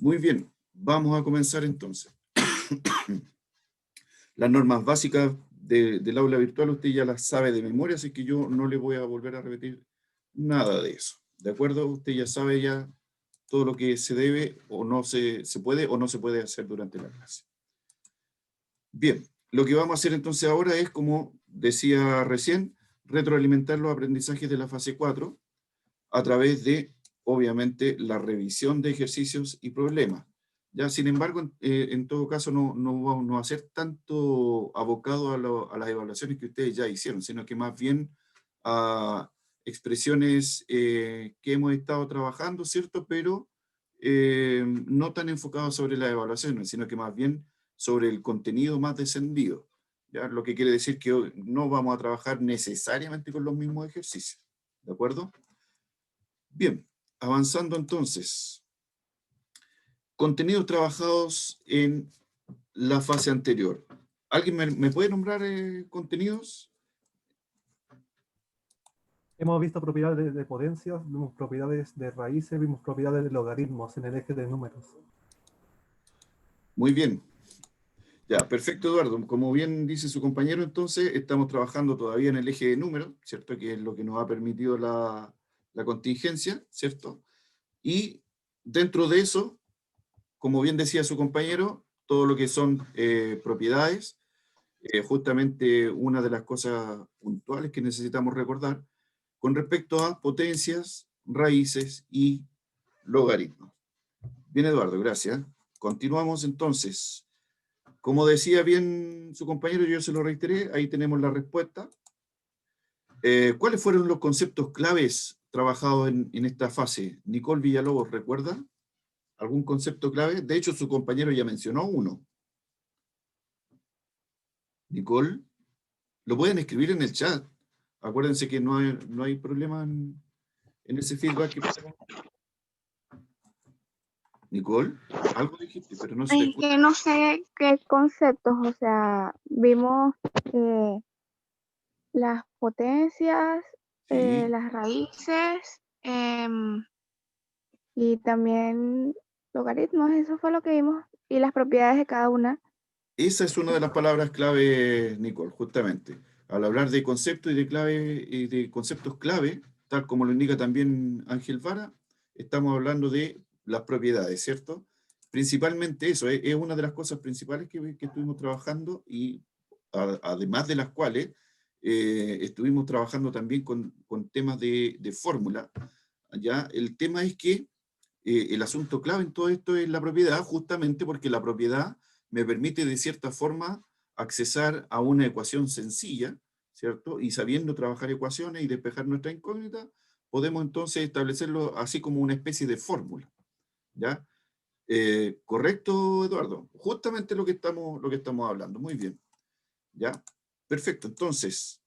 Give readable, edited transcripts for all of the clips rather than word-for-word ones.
Muy bien, vamos a comenzar entonces. Las normas básicas del aula virtual usted ya las sabe de memoria, así que yo no le voy a volver a repetir nada de eso. ¿De acuerdo? Usted ya sabe ya todo lo que se debe o no se puede o no se puede hacer durante la clase. Bien, lo que vamos a hacer entonces ahora es, como decía recién, retroalimentar los aprendizajes de la fase 4 a través de, obviamente, la revisión de ejercicios y problemas. Ya, sin embargo, en todo caso, no vamos a ser tanto abocados a las evaluaciones que ustedes ya hicieron, sino que más bien a expresiones que hemos estado trabajando, ¿cierto? Pero no tan enfocados sobre las evaluaciones, sino que más bien sobre el contenido más descendido. ¿Ya? Lo que quiere decir que hoy no vamos a trabajar necesariamente con los mismos ejercicios. ¿De acuerdo? Bien, avanzando entonces. Contenidos trabajados en la fase anterior. ¿Alguien me puede nombrar contenidos? Hemos visto propiedades de potencias, vimos propiedades de raíces, vimos propiedades de logaritmos en el eje de números. Muy bien. Ya, perfecto, Eduardo. Como bien dice su compañero, entonces, estamos trabajando todavía en el eje de números, ¿cierto? Que es lo que nos ha permitido la contingencia, ¿cierto? Y dentro de eso, como bien decía su compañero, todo lo que son propiedades, justamente una de las cosas puntuales que necesitamos recordar con respecto a potencias, raíces y logaritmos. Bien, Eduardo, gracias. Continuamos entonces. Como decía bien su compañero, yo se lo reiteré, ahí tenemos la respuesta. ¿Cuáles fueron los conceptos claves trabajados en esta fase? Nicole Villalobos, ¿recuerda algún concepto clave? De hecho, su compañero ya mencionó uno. Nicole, lo pueden escribir en el chat. Acuérdense que no hay problema en ese feedback que pasamos. Nicole, algo dijiste, pero no se te Es escucha. que no sé qué conceptos, o sea, vimos las potencias, Sí, las raíces y también logaritmos, eso fue lo que vimos, y las propiedades de cada una. esa es una de las palabras clave, Nicole, justamente. Al hablar de conceptos y de clave, y de conceptos clave, tal como lo indica también Ángel Vara, estamos hablando de las propiedades, ¿cierto? Principalmente eso, es una de las cosas principales que estuvimos trabajando y además de las cuales estuvimos trabajando también con temas de fórmula. ¿Ya? El tema es que el asunto clave en todo esto es la propiedad, justamente porque la propiedad me permite de cierta forma accesar a una ecuación sencilla, ¿cierto? Y sabiendo trabajar ecuaciones y despejar nuestra incógnita, podemos entonces establecerlo así como una especie de fórmula, ¿ya? ¿Correcto, Eduardo? Justamente lo que estamos hablando. Muy bien, ¿ya? Perfecto, entonces,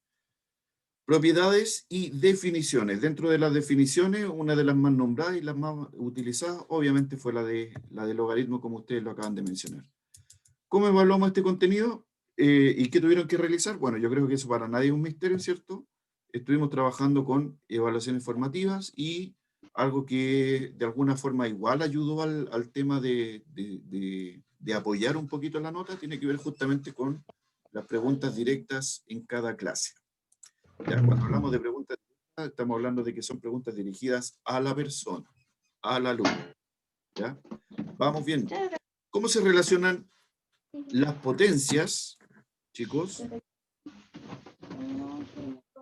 propiedades y definiciones. Dentro de las definiciones, una de las más nombradas y las más utilizadas, obviamente, fue la de logaritmo, como ustedes lo acaban de mencionar. ¿Cómo evaluamos este contenido? ¿Y qué tuvieron que realizar? Bueno, yo creo que eso para nadie es un misterio, ¿cierto? Estuvimos trabajando con evaluaciones formativas y algo que de alguna forma igual ayudó al tema de apoyar un poquito la nota, tiene que ver justamente con las preguntas directas en cada clase. Ya, cuando hablamos de preguntas directas, estamos hablando de que son preguntas dirigidas a la persona, al alumno. ¿Ya? Vamos bien. ¿Cómo se relacionan las potencias, chicos?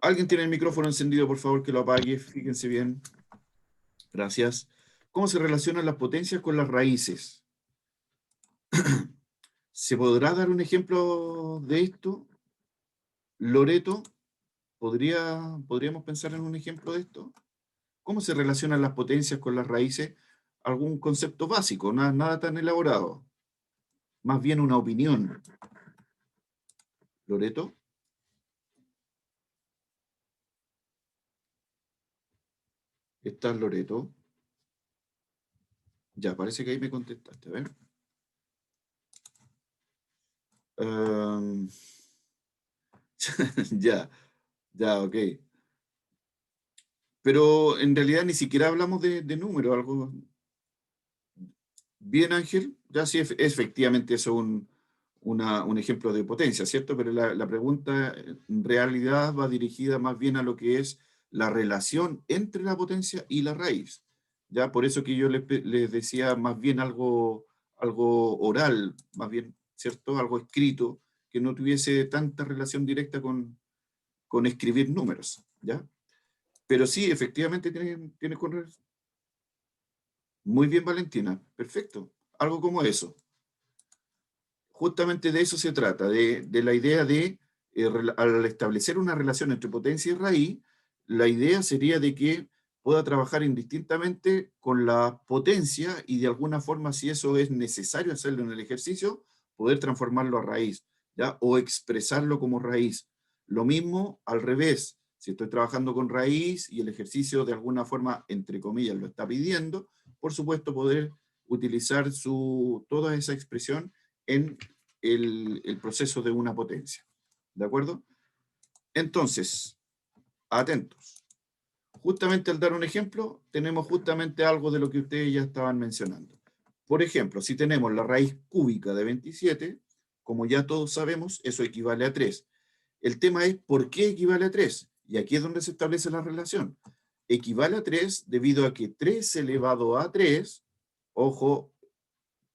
¿Alguien tiene el micrófono encendido, por favor, que lo apague? Fíjense bien. Gracias. ¿Cómo se relacionan las potencias con las raíces? ¿Se podrá dar un ejemplo de esto? Loreto, ¿podríamos pensar en un ejemplo de esto? ¿Cómo se relacionan las potencias con las raíces? Algún concepto básico, nada tan elaborado. Más bien una opinión. ¿Loreto? ¿Estás, Loreto? Ya, parece que ahí me contestaste, a ver. Um, ya, ok. Pero en realidad ni siquiera hablamos de números, algo. Bien, Ángel, ya sí, efectivamente eso es un ejemplo de potencia, ¿cierto? Pero la pregunta en realidad va dirigida más bien a lo que es la relación entre la potencia y la raíz. Ya, por eso que yo les decía más bien algo oral, más bien, ¿cierto? Algo escrito, que no tuviese tanta relación directa con escribir números, ¿ya? Pero sí, efectivamente tiene muy bien, Valentina, perfecto. Algo como eso. Justamente de eso se trata, de la idea de, al establecer una relación entre potencia y raíz, la idea sería de que pueda trabajar indistintamente con la potencia y de alguna forma, si eso es necesario hacerlo en el ejercicio, poder transformarlo a raíz, ¿ya? O expresarlo como raíz. Lo mismo al revés, si estoy trabajando con raíz y el ejercicio de alguna forma, entre comillas, lo está pidiendo, por supuesto poder utilizar toda esa expresión en el proceso de una potencia. ¿De acuerdo? Entonces, atentos. Justamente al dar un ejemplo, tenemos justamente algo de lo que ustedes ya estaban mencionando. Por ejemplo, si tenemos la raíz cúbica de 27, como ya todos sabemos, eso equivale a 3. El tema es por qué equivale a 3. Y aquí es donde se establece la relación. Equivale a 3 debido a que 3 elevado a 3, ojo,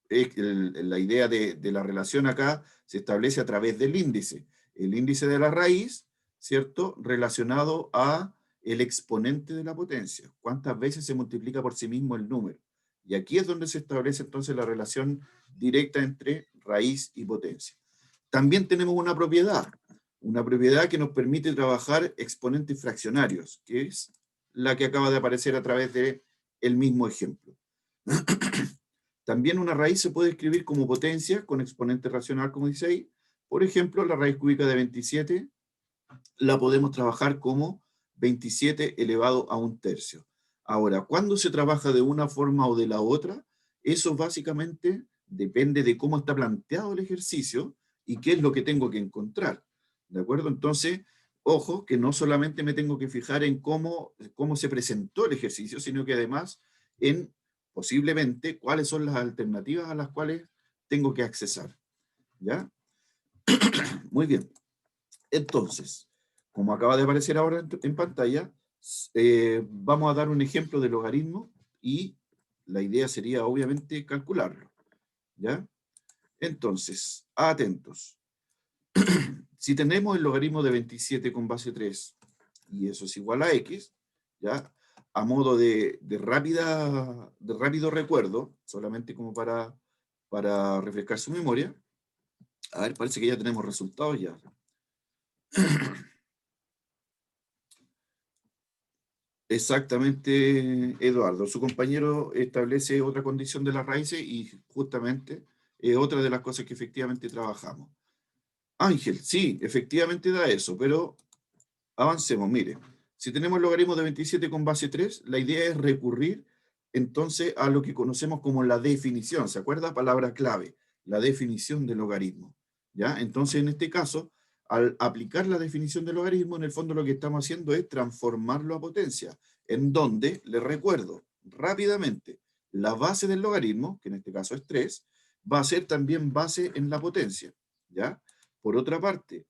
la idea de la relación acá se establece a través del índice. El índice de la raíz, ¿cierto? Relacionado a el exponente de la potencia. ¿Cuántas veces se multiplica por sí mismo el número? Y aquí es donde se establece entonces la relación directa entre raíz y potencia. También tenemos una propiedad que nos permite trabajar exponentes fraccionarios, que es la que acaba de aparecer a través del mismo ejemplo. También una raíz se puede escribir como potencia con exponente racional, como dice ahí. Por ejemplo, la raíz cúbica de 27 la podemos trabajar como 27 elevado a un tercio. Ahora, ¿cuándo se trabaja de una forma o de la otra? Eso básicamente depende de cómo está planteado el ejercicio y qué es lo que tengo que encontrar. ¿De acuerdo? Entonces, ojo, que no solamente me tengo que fijar en cómo se presentó el ejercicio, sino que además en posiblemente cuáles son las alternativas a las cuales tengo que accesar. ¿Ya? Muy bien. Entonces, como acaba de aparecer ahora en pantalla, vamos a dar un ejemplo de logaritmo y la idea sería obviamente calcularlo. ¿Ya? Entonces, atentos. Si tenemos el logaritmo de 27 con base 3 y eso es igual a x, ¿ya? A modo de rápido recuerdo, solamente como para refrescar su memoria. A ver, parece que ya tenemos resultados ya. Exactamente, Eduardo. Su compañero establece otra condición de las raíces y justamente otra de las cosas que efectivamente trabajamos. Ángel, sí, efectivamente da eso, pero avancemos. Mire, si tenemos el logaritmo de 27 con base 3, la idea es recurrir entonces a lo que conocemos como la definición. ¿Se acuerda? Palabra clave, la definición del logaritmo. ¿Ya? Entonces, en este caso, al aplicar la definición del logaritmo, en el fondo lo que estamos haciendo es transformarlo a potencia, en donde, les recuerdo rápidamente, la base del logaritmo, que en este caso es 3, va a ser también base en la potencia. ¿Ya? Por otra parte,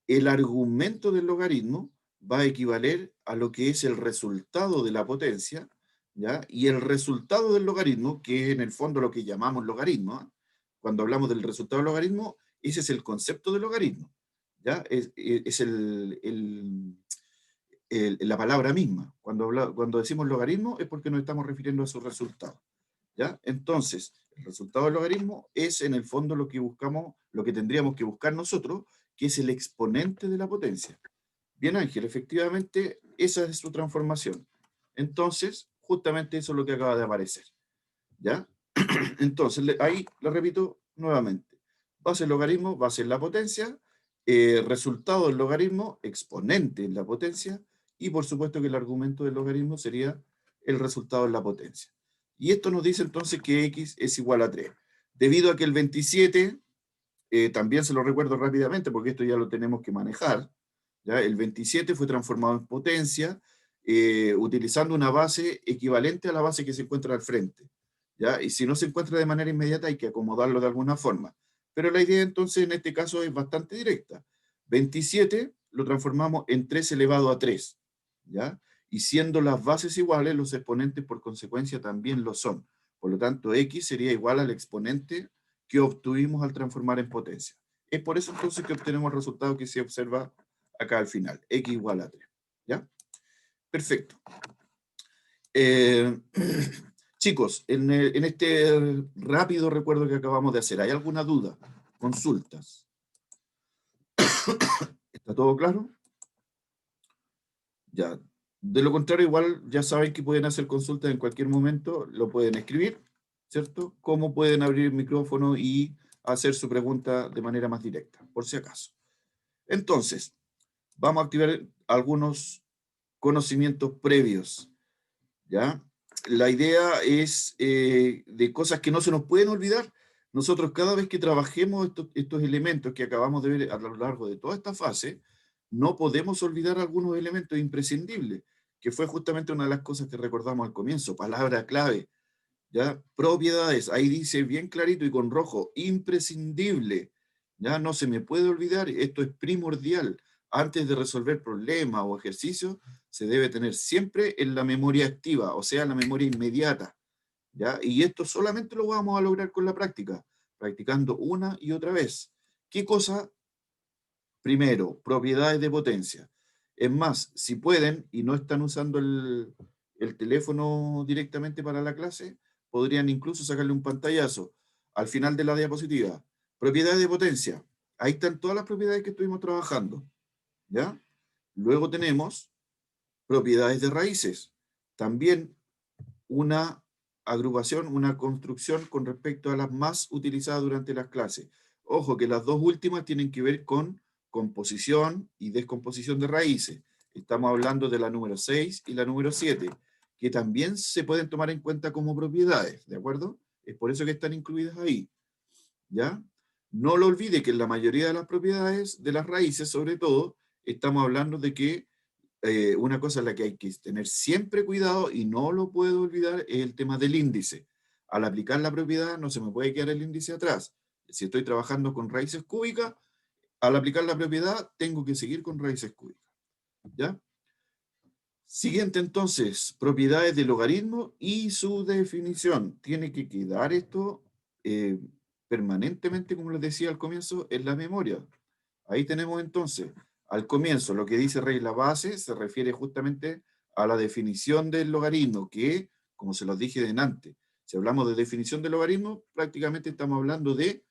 el argumento del logaritmo va a equivaler a lo que es el resultado de la potencia, ¿ya? Y el resultado del logaritmo, que es en el fondo lo que llamamos logaritmo, ¿eh? Cuando hablamos del resultado del logaritmo, ese es el concepto del logaritmo, ¿ya? Es la palabra misma. Cuando decimos logaritmo es porque nos estamos refiriendo a su resultado, ¿ya? Entonces, el resultado del logaritmo es en el fondo lo que buscamos, lo que tendríamos que buscar nosotros, que es el exponente de la potencia. Bien, Ángel, efectivamente, esa es su transformación. Entonces, justamente eso es lo que acaba de aparecer. ¿Ya? Entonces, ahí lo repito nuevamente. Base del logaritmo, base en la potencia, resultado del logaritmo, exponente en la potencia, y por supuesto que el argumento del logaritmo sería el resultado en la potencia. Y esto nos dice entonces que x es igual a 3. Debido a que el 27, también se lo recuerdo rápidamente porque esto ya lo tenemos que manejar, ¿ya? El 27 fue transformado en potencia utilizando una base equivalente a la base que se encuentra al frente. ¿ya? Y si no se encuentra de manera inmediata hay que acomodarlo de alguna forma. Pero la idea entonces en este caso es bastante directa. 27 lo transformamos en 3 elevado a 3, ¿ya? Y siendo las bases iguales, los exponentes por consecuencia también lo son. Por lo tanto, x sería igual al exponente que obtuvimos al transformar en potencia. Es por eso entonces que obtenemos el resultado que se observa acá al final, x igual a 3, ¿ya? Perfecto. Chicos, en este rápido recuerdo que acabamos de hacer, ¿hay alguna duda? ¿Consultas? ¿Está todo claro? Ya. De lo contrario, igual ya saben que pueden hacer consultas en cualquier momento, lo pueden escribir, ¿cierto? Como pueden abrir el micrófono y hacer su pregunta de manera más directa, por si acaso. Entonces, vamos a activar algunos conocimientos previos, ¿ya? La idea es de cosas que no se nos pueden olvidar. Nosotros cada vez que trabajemos estos elementos que acabamos de ver a lo largo de toda esta fase, no podemos olvidar algunos elementos imprescindibles, que fue justamente una de las cosas que recordamos al comienzo, palabra clave, ¿ya? Propiedades, ahí dice bien clarito y con rojo, imprescindible, ya no se me puede olvidar, esto es primordial. Antes de resolver problemas o ejercicios, se debe tener siempre en la memoria activa, o sea, la memoria inmediata, ¿ya? Y esto solamente lo vamos a lograr con la práctica, practicando una y otra vez. ¿Qué cosa? Primero, propiedades de potencia. Es más, si pueden y no están usando el teléfono directamente para la clase, podrían incluso sacarle un pantallazo al final de la diapositiva. Propiedades de potencia. Ahí están todas las propiedades que estuvimos trabajando, ¿ya? Luego tenemos propiedades de raíces. También una agrupación, una construcción con respecto a las más utilizadas durante las clases. Ojo que las dos últimas tienen que ver con composición y descomposición de raíces. Estamos hablando de la número 6 y la número 7, que también se pueden tomar en cuenta como propiedades, ¿de acuerdo? Es por eso que están incluidas ahí, ¿ya? No lo olvide que en la mayoría de las propiedades de las raíces, sobre todo, estamos hablando de que una cosa en la que hay que tener siempre cuidado y no lo puedo olvidar es el tema del índice. Al aplicar la propiedad no se me puede quedar el índice atrás. Si estoy trabajando con raíces cúbicas, al aplicar la propiedad tengo que seguir con raíces cúbicas, ¿ya? Siguiente entonces, propiedades del logaritmo y su definición. Tiene que quedar esto permanentemente, como les decía al comienzo, en la memoria. Ahí tenemos entonces, al comienzo, lo que dice regla base se refiere justamente a la definición del logaritmo, que, como se los dije delante, si hablamos de definición del logaritmo, prácticamente estamos hablando de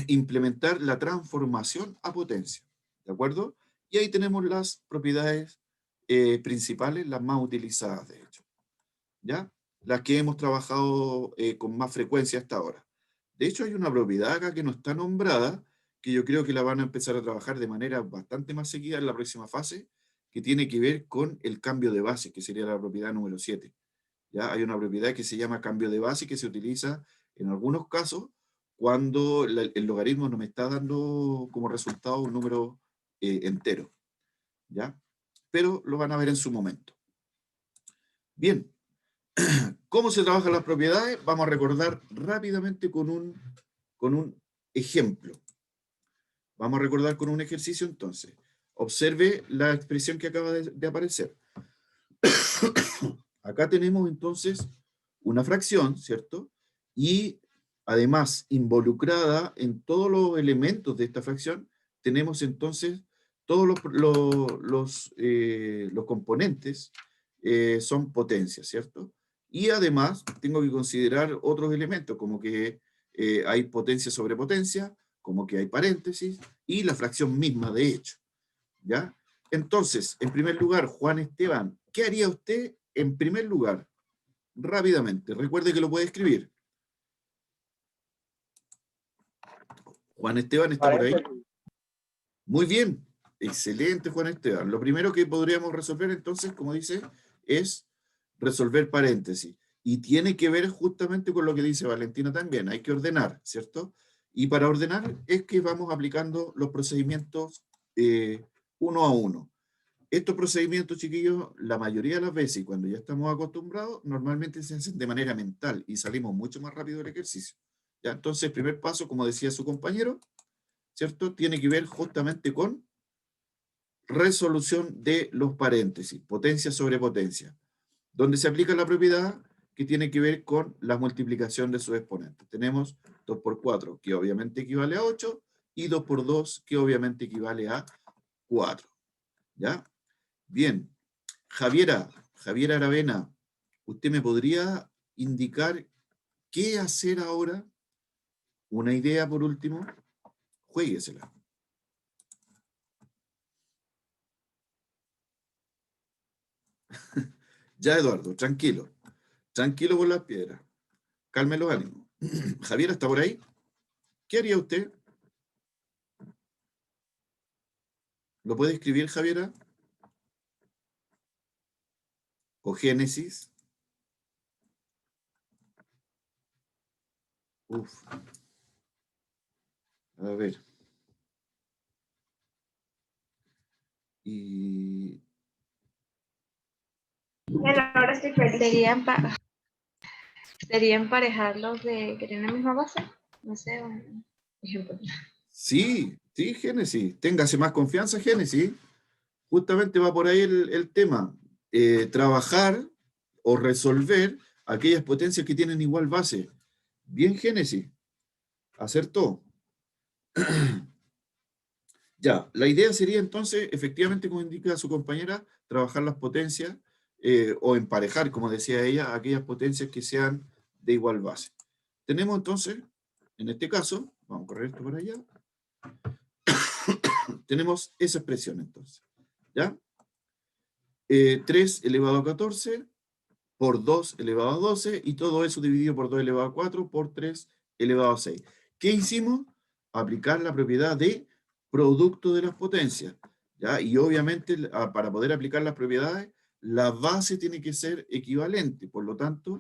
implementar la transformación a potencia, ¿de acuerdo? Y ahí tenemos las propiedades principales, las más utilizadas, de hecho, ¿ya? Las que hemos trabajado con más frecuencia hasta ahora. De hecho, hay una propiedad acá que no está nombrada, que yo creo que la van a empezar a trabajar de manera bastante más seguida en la próxima fase, que tiene que ver con el cambio de base, que sería la propiedad número 7. ¿Ya? Hay una propiedad que se llama cambio de base que se utiliza en algunos casos cuando el logaritmo no me está dando como resultado un número entero, ¿ya? Pero lo van a ver en su momento. Bien, ¿cómo se trabajan las propiedades? Vamos a recordar rápidamente con un ejemplo. Vamos a recordar con un ejercicio entonces. Observe la expresión que acaba de aparecer. Acá tenemos entonces una fracción, ¿cierto? Y además, involucrada en todos los elementos de esta fracción, tenemos entonces todos los componentes son potencias, ¿cierto? Y además, tengo que considerar otros elementos, como que hay potencia sobre potencia, como que hay paréntesis, y la fracción misma, de hecho, ¿ya? Entonces, en primer lugar, Juan Esteban, ¿qué haría usted en primer lugar? Rápidamente, recuerde que lo puede escribir. Juan Esteban está por ahí. Muy bien, excelente Juan Esteban. Lo primero que podríamos resolver entonces, como dice, es resolver paréntesis. Y tiene que ver justamente con lo que dice Valentina también, hay que ordenar, ¿cierto? Y para ordenar es que vamos aplicando los procedimientos uno a uno. Estos procedimientos, chiquillos, la mayoría de las veces, y cuando ya estamos acostumbrados, normalmente se hacen de manera mental y salimos mucho más rápido del ejercicio. ¿Ya? Entonces, el primer paso, como decía su compañero, ¿cierto? Tiene que ver justamente con resolución de los paréntesis, potencia sobre potencia, donde se aplica la propiedad que tiene que ver con la multiplicación de sus exponentes. Tenemos 2 por 4, que obviamente equivale a 8, y 2 por 2, que obviamente equivale a 4. ¿Ya? Bien. Javiera Aravena, ¿usted me podría indicar qué hacer ahora? Una idea por último, juéguesela. Ya, Eduardo, tranquilo. Tranquilo por las piedras. Calme los ánimos. Javiera, ¿está por ahí? ¿Qué haría usted? ¿Lo puede escribir, Javiera? ¿O Génesis? Uf. A ver. Y... Bueno, ahora estoy feliz. Sería emparejarlos de que tienen la misma base. No sé, un ejemplo. Sí, sí, Génesis. Téngase más confianza, Génesis. Justamente va por ahí el tema. Trabajar o resolver aquellas potencias que tienen igual base. Bien, Génesis. Acertó. Ya, la idea sería entonces, efectivamente, como indica su compañera, trabajar las potencias o emparejar, como decía ella, aquellas potencias que sean de igual base. Tenemos entonces, en este caso, vamos a correr esto para allá, tenemos esa expresión entonces. ¿Ya? 3 elevado a 14 por 2 elevado a 12 y todo eso dividido por 2 elevado a 4 por 3 elevado a 6. ¿Qué hicimos? Aplicar la propiedad de producto de las potencias. ¿Ya? Y obviamente para poder aplicar las propiedades, la base tiene que ser equivalente. Por lo tanto,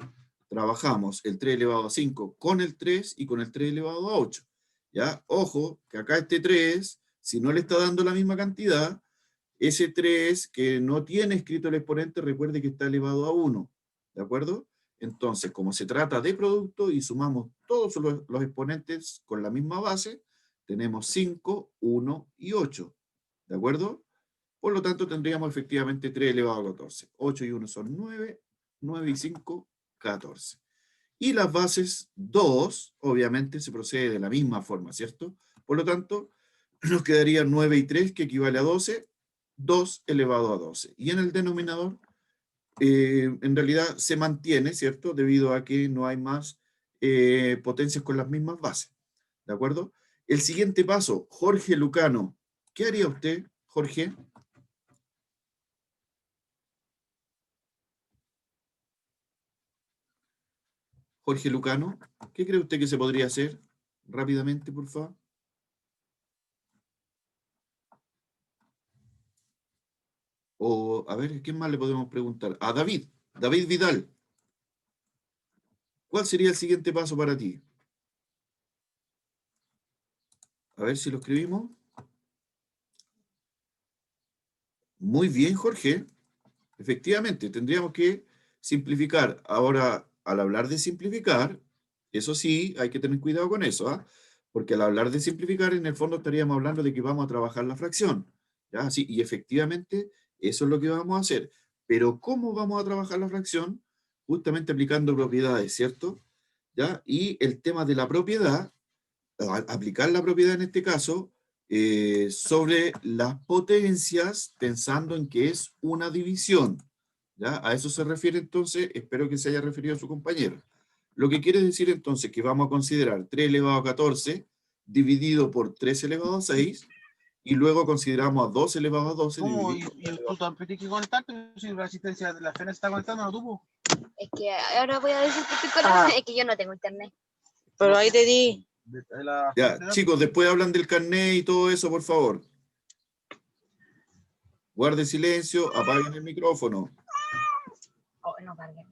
trabajamos el 3 elevado a 5 con el 3 y con el 3 elevado a 8. ¿Ya? Ojo, que acá este 3, si no le está dando la misma cantidad, ese 3 que no tiene escrito el exponente, recuerde que está elevado a 1. ¿De acuerdo? Entonces, como se trata de producto y sumamos todos los exponentes con la misma base, tenemos 5, 1 y 8. ¿De acuerdo? Por lo tanto, tendríamos efectivamente 3 elevado a 14. 8 y 1 son 9, 9 y 5, 14. Y las bases 2, obviamente, se procede de la misma forma, ¿cierto? Por lo tanto, nos quedaría 9 y 3, que equivale a 12, 2 elevado a 12. Y en el denominador, en realidad se mantiene, ¿cierto? Debido a que no hay más potencias con las mismas bases. ¿De acuerdo? El siguiente paso, Jorge Lucano. ¿Qué haría usted, Jorge? Jorge Lucano, ¿qué cree usted que se podría hacer? Rápidamente, por favor. O, a ver, ¿quién más le podemos preguntar? A David, David Vidal. ¿Cuál sería el siguiente paso para ti? A ver si lo escribimos. Muy bien, Jorge. Efectivamente, tendríamos que simplificar. Ahora, al hablar de simplificar, eso sí, hay que tener cuidado con eso, ¿ah? Porque al hablar de simplificar, en el fondo estaríamos hablando de que vamos a trabajar la fracción. ¿Ya? Sí, y efectivamente, eso es lo que vamos a hacer. Pero ¿cómo vamos a trabajar la fracción? Justamente aplicando propiedades, ¿cierto? ¿Ya? Y el tema de la propiedad, aplicar la propiedad en este caso, sobre las potencias, pensando en que es una división. ¿Ya? A eso se refiere entonces, espero que se haya referido a su compañero. Lo que quiere decir entonces que vamos a considerar 3 elevado a 14 dividido por 3 elevado a 6, y luego consideramos a 2 elevado a 12 ¿Cómo? dividido por 3 elevado ¿Y tú también tienes que conectarte? Si la asistencia de la FENA se está conectando, ¿no tú? Es que ahora voy a decir que estoy con es que yo no tengo internet. Pero ahí te di. Ya, chicos, después hablan del carnet y todo eso, por favor. Guarden silencio, apaguen el micrófono. Oh, no, cargué.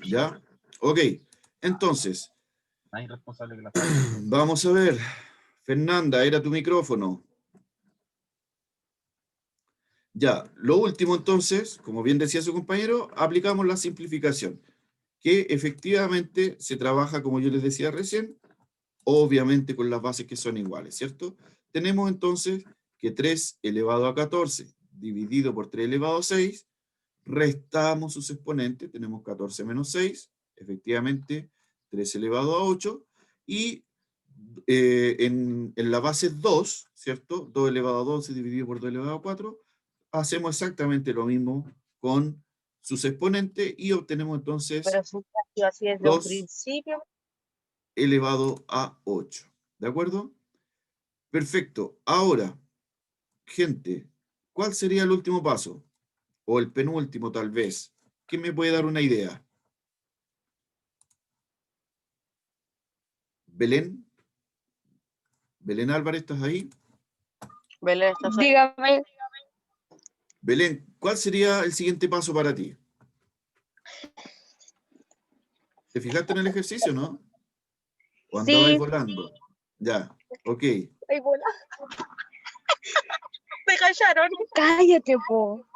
¿Ya? Ok, entonces, Hay responsable que la vamos a ver. Fernanda, era tu micrófono. Ya, lo último entonces, como bien decía su compañero, aplicamos la simplificación, que efectivamente se trabaja, como yo les decía recién, obviamente con las bases que son iguales, ¿cierto? Tenemos entonces que 3 elevado a 14 dividido por 3 elevado a 6, restamos sus exponentes, tenemos 14 menos 6, efectivamente 3 elevado a 8, y en la base 2, ¿cierto? 2 elevado a 12 dividido por 2 elevado a 4, hacemos exactamente lo mismo con sus exponentes y obtenemos entonces Pero si está sido así desde un 2 principio, elevado a 8. ¿De acuerdo? Perfecto. Ahora, gente, ¿cuál sería el último paso? O el penúltimo, tal vez. ¿Quién me puede dar una idea? Belén. Belén Álvarez, ¿estás ahí? Belén, ¿estás ahí? Dígame. Belén, ¿cuál sería el siguiente paso para ti? ¿Te fijaste en el ejercicio, no? ¿O andabais Sí. volando? Ya, ok. Ay, bola. Me callaron. Cállate, po.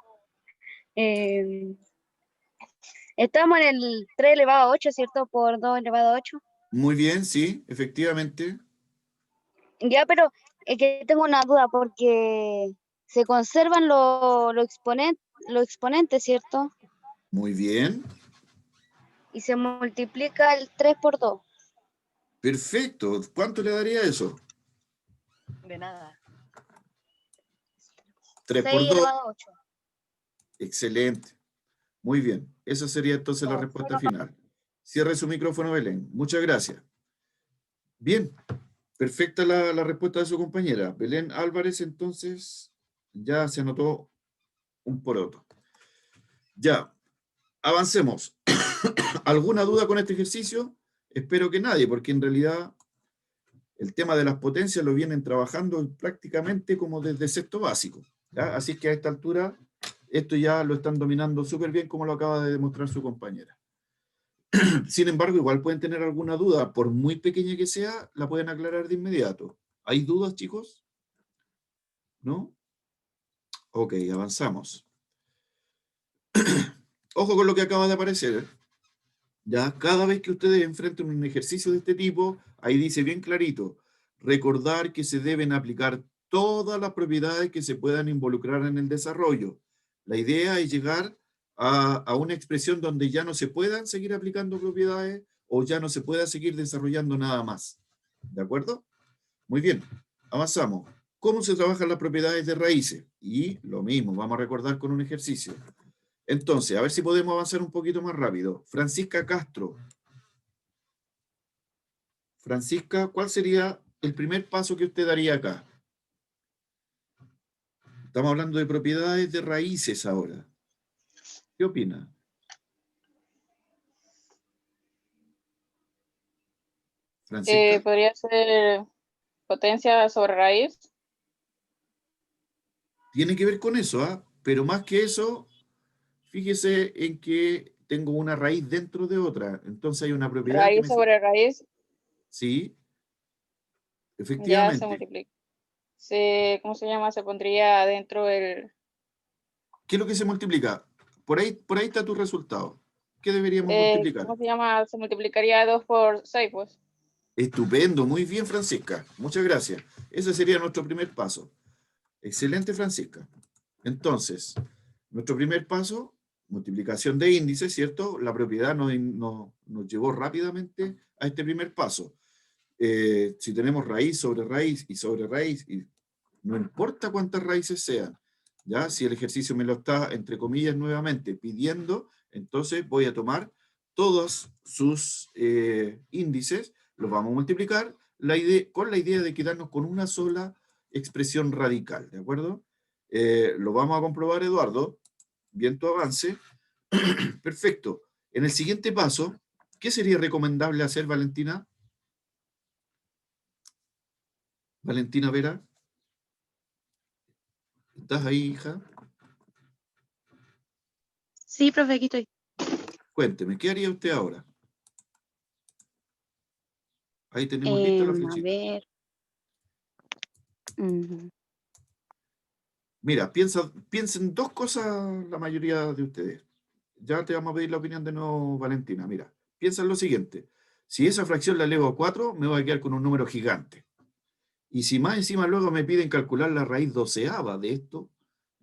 Estamos en el 3 elevado a 8, ¿cierto? Por 2 elevado a 8. Muy bien, sí, efectivamente. Ya, pero es que tengo una duda porque se conservan los exponentes, ¿cierto? Muy bien. Y se multiplica el 3 por 2. Perfecto. ¿Cuánto le daría eso? De nada. 3 por 6 2. elevado a 8. Excelente. Muy bien. Esa sería entonces la respuesta final. Cierre su micrófono, Belén. Muchas gracias. Bien. Perfecta la respuesta de su compañera. Belén Álvarez, entonces, ya se anotó un poroto. Ya. Avancemos. ¿Alguna duda con este ejercicio? Espero que nadie, porque en realidad el tema de las potencias lo vienen trabajando prácticamente como desde sexto básico, ¿ya? Así que a esta altura, esto ya lo están dominando súper bien, como lo acaba de demostrar su compañera. Sin embargo, igual pueden tener alguna duda, por muy pequeña que sea, la pueden aclarar de inmediato. ¿Hay dudas, chicos? ¿No? Ok, avanzamos. Ojo con lo que acaba de aparecer. Ya, cada vez que ustedes enfrenten un ejercicio de este tipo, ahí dice bien clarito, recordar que se deben aplicar todas las propiedades que se puedan involucrar en el desarrollo. La idea es llegar a una expresión donde ya no se puedan seguir aplicando propiedades o ya no se pueda seguir desarrollando nada más. ¿De acuerdo? Muy bien, avanzamos. ¿Cómo se trabajan las propiedades de raíces? Y lo mismo, vamos a recordar con un ejercicio. Entonces, a ver si podemos avanzar un poquito más rápido. Francisca Castro. Francisca, ¿cuál sería el primer paso que usted daría acá? Estamos hablando de propiedades de raíces ahora. ¿Qué opina? Francisca, Podría ser potencia sobre raíz. tiene que ver con eso, ¿ah? Pero más que eso, fíjese en que tengo una raíz dentro de otra. Entonces hay una propiedad que Raíz me... sobre raíz, Sí, ya se efectivamente. multiplica. ¿Cómo se llama? Se pondría dentro el... ¿Qué es lo que se multiplica? Por ahí está tu resultado. ¿Qué deberíamos multiplicar? ¿Cómo se llama? Se multiplicaría 2 por 6, pues. Estupendo, muy bien, Francisca. Muchas gracias. Ese sería nuestro primer paso. Excelente, Francisca. Entonces, nuestro primer paso, multiplicación de índices, ¿cierto? La propiedad nos llevó rápidamente a este primer paso. Si tenemos raíz y sobre raíz, y no importa cuántas raíces sean, ¿ya? Si el ejercicio me lo está, entre comillas, nuevamente pidiendo, entonces voy a tomar todos sus índices, los vamos a multiplicar con la idea de quedarnos con una sola expresión radical, ¿de acuerdo? Lo vamos a comprobar, Eduardo. Bien tu avance. Perfecto. En el siguiente paso, ¿qué sería recomendable hacer, Valentina? Valentina Vera, ¿estás ahí, hija? Sí, profe, aquí estoy. Cuénteme, ¿qué haría usted ahora? Ahí tenemos lista la A flechita. ver. Ujú. Mira, piensen dos cosas la mayoría de ustedes. Ya te vamos a pedir la opinión de nuevo, Valentina. Mira, piensa en lo siguiente. Si esa fracción la elevo a 4, me voy a quedar con un número gigante. Y si más encima luego me piden calcular la raíz doceava de esto,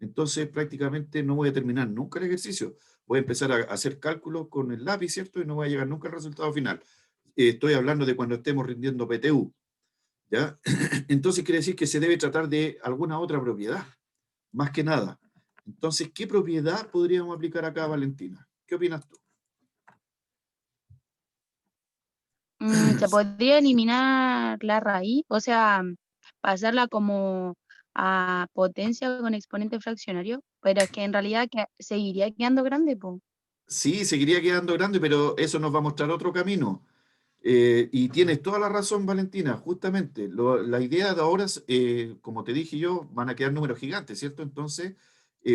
entonces prácticamente no voy a terminar nunca el ejercicio. Voy a empezar a hacer cálculos con el lápiz, ¿cierto? Y no voy a llegar nunca al resultado final. Estoy hablando de cuando estemos rindiendo PTU, ¿ya? Entonces quiere decir que se debe tratar de alguna otra propiedad, más que nada. Entonces, ¿qué propiedad podríamos aplicar acá, Valentina? ¿Qué opinas tú? Se podría eliminar la raíz, o sea, pasarla como a potencia con exponente fraccionario, pero es que en realidad seguiría quedando grande, pues. Sí, seguiría quedando grande, pero eso nos va a mostrar otro camino. Y tienes toda la razón, Valentina, justamente. La idea de ahora es, como te dije yo, van a quedar números gigantes, ¿cierto? Entonces,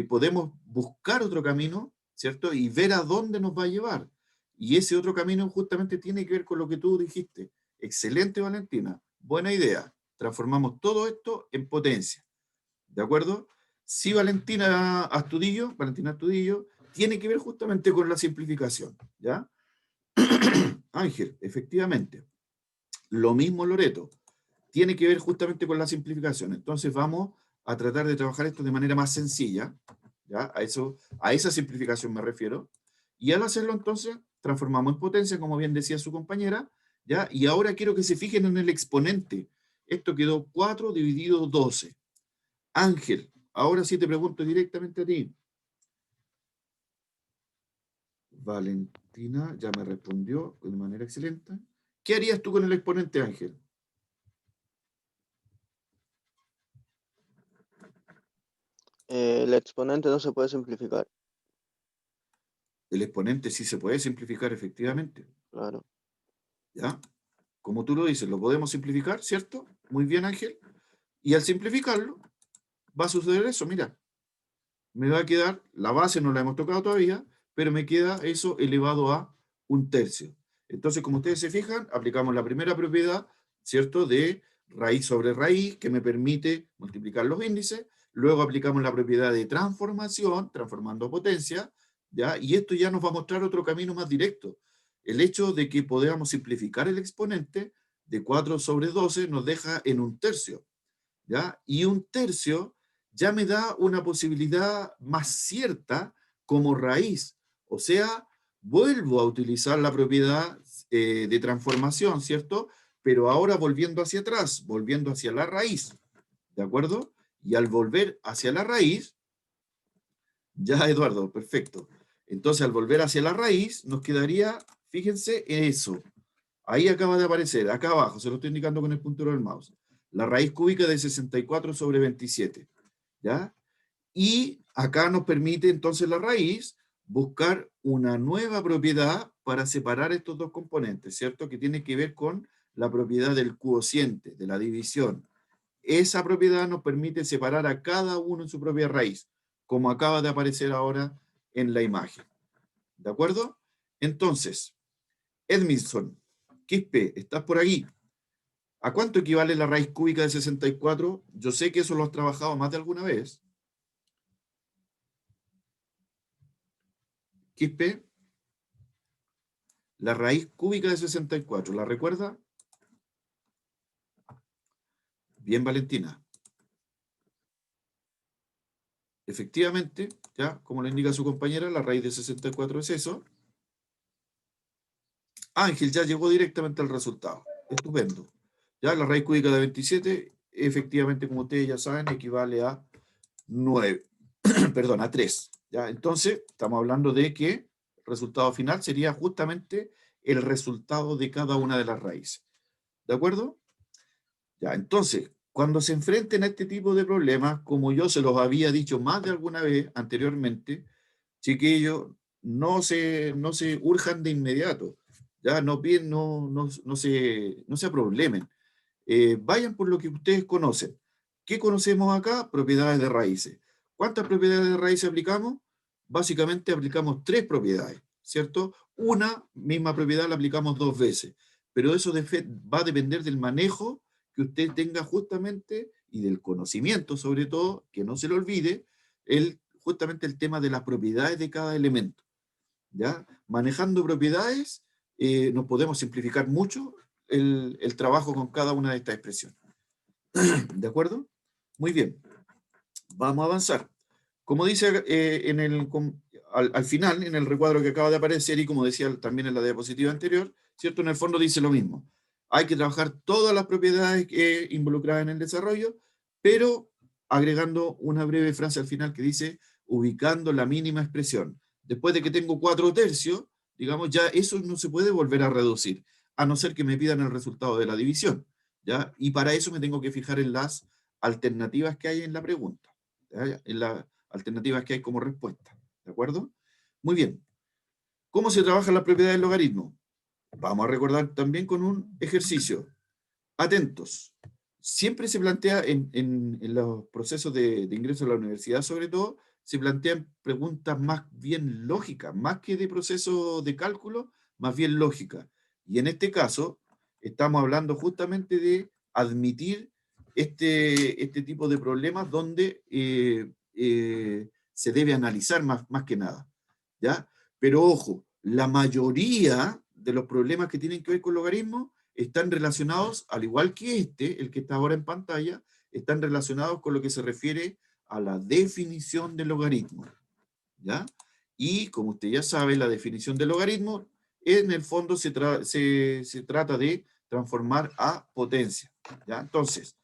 podemos buscar otro camino, ¿cierto? Y ver a dónde nos va a llevar. Y ese otro camino justamente tiene que ver con lo que tú dijiste. Excelente, Valentina. Buena idea. Transformamos todo esto en potencia. ¿De acuerdo? Sí, Valentina Astudillo, tiene que ver justamente con la simplificación, ¿ya? Ángel, efectivamente. Lo mismo Loreto. Tiene que ver justamente con la simplificación. Entonces vamos a tratar de trabajar esto de manera más sencilla, ¿ya? A esa simplificación me refiero. Y al hacerlo entonces, transformamos en potencia, como bien decía su compañera, ¿ya? Y ahora quiero que se fijen en el exponente. Esto quedó 4 dividido 12. Ángel, ahora sí te pregunto directamente a ti. Valentina ya me respondió de manera excelente. ¿Qué harías tú con el exponente, Ángel? El exponente no se puede simplificar, El exponente sí se puede simplificar efectivamente. claro. ¿Ya? Como tú lo dices, lo podemos simplificar, ¿cierto? Muy bien, Ángel. Y al simplificarlo, va a suceder eso, mira. Me va a quedar, la base no la hemos tocado todavía, pero me queda eso elevado a 1/3. Entonces, como ustedes se fijan, aplicamos la primera propiedad, ¿cierto? De raíz sobre raíz, que me permite multiplicar los índices. Luego aplicamos la propiedad de transformación, transformando potencia, ¿ya? Y esto ya nos va a mostrar otro camino más directo. El hecho de que podamos simplificar el exponente de 4 sobre 12 nos deja en 1/3, ¿ya? Y 1/3 ya me da una posibilidad más cierta como raíz. O sea, vuelvo a utilizar la propiedad de transformación, ¿cierto? Pero ahora volviendo hacia atrás, volviendo hacia la raíz, ¿de acuerdo? Y al volver hacia la raíz, ya Eduardo, perfecto. Entonces al volver hacia la raíz nos quedaría, fíjense, eso. Ahí acaba de aparecer, acá abajo, se lo estoy indicando con el puntero del mouse. La raíz cúbica de 64 sobre 27. ¿Ya? Y acá nos permite entonces la raíz buscar una nueva propiedad para separar estos dos componentes, ¿cierto? Que tiene que ver con la propiedad del cociente, de la división. Esa propiedad nos permite separar a cada uno en su propia raíz, como acaba de aparecer ahora en la imagen. ¿De acuerdo? Entonces, Edmilson, Quispe, ¿estás por aquí? ¿A cuánto equivale la raíz cúbica de 64? Yo sé que eso lo has trabajado más de alguna vez. Quispe, la raíz cúbica de 64, ¿la recuerda? Bien, Valentina. Efectivamente, ya, como le indica su compañera, la raíz de 64 es eso. Ángel ya llegó directamente al resultado. Estupendo. Ya, la raíz cúbica de 27, efectivamente, como ustedes ya saben, equivale a 9, perdón, a 3. ¿Ya? Entonces, estamos hablando de que el resultado final sería justamente el resultado de cada una de las raíces. ¿De acuerdo? Ya, entonces, cuando se enfrenten a este tipo de problemas, como yo se los había dicho más de alguna vez anteriormente, chiquillos, no se urjan de inmediato. Ya, no se problemen. Vayan por lo que ustedes conocen. ¿Qué conocemos acá? Propiedades de raíces. ¿Cuántas propiedades de raíces aplicamos? Básicamente aplicamos 3 propiedades, ¿cierto? Una misma propiedad la aplicamos 2 veces, pero eso va a depender del manejo que usted tenga justamente y del conocimiento, sobre todo, que no se le olvide, justamente el tema de las propiedades de cada elemento. ¿Ya? Manejando propiedades, nos podemos simplificar mucho el trabajo con cada una de estas expresiones. ¿De acuerdo? Muy bien. Vamos a avanzar. Como dice al final, en el recuadro que acaba de aparecer, y como decía también en la diapositiva anterior, ¿cierto? En el fondo dice lo mismo. Hay que trabajar todas las propiedades involucradas en el desarrollo, pero agregando una breve frase al final que dice, ubicando la mínima expresión. Después de que tengo 4/3, digamos, ya eso no se puede volver a reducir, a no ser que me pidan el resultado de la división, ¿ya? Y para eso me tengo que fijar en las alternativas que hay en la pregunta, ¿ya? En las alternativas que hay como respuesta, ¿de acuerdo? Muy bien. ¿Cómo se trabaja la propiedad del logaritmo? Vamos a recordar también con un ejercicio. Atentos. Siempre se plantea en los procesos de ingreso a la universidad, sobre todo, se plantean preguntas más bien lógicas, más que de proceso de cálculo, más bien lógicas. Y en este caso, estamos hablando justamente de admitir este tipo de problemas donde se debe analizar más que nada, ¿ya? Pero ojo, la mayoría de los problemas que tienen que ver con logaritmos están relacionados, al igual que el que está ahora en pantalla, están relacionados con lo que se refiere a la definición del logaritmo, ¿ya? Y como usted ya sabe, la definición del logaritmo, en el fondo se trata de transformar a potencia, ¿ya? Entonces,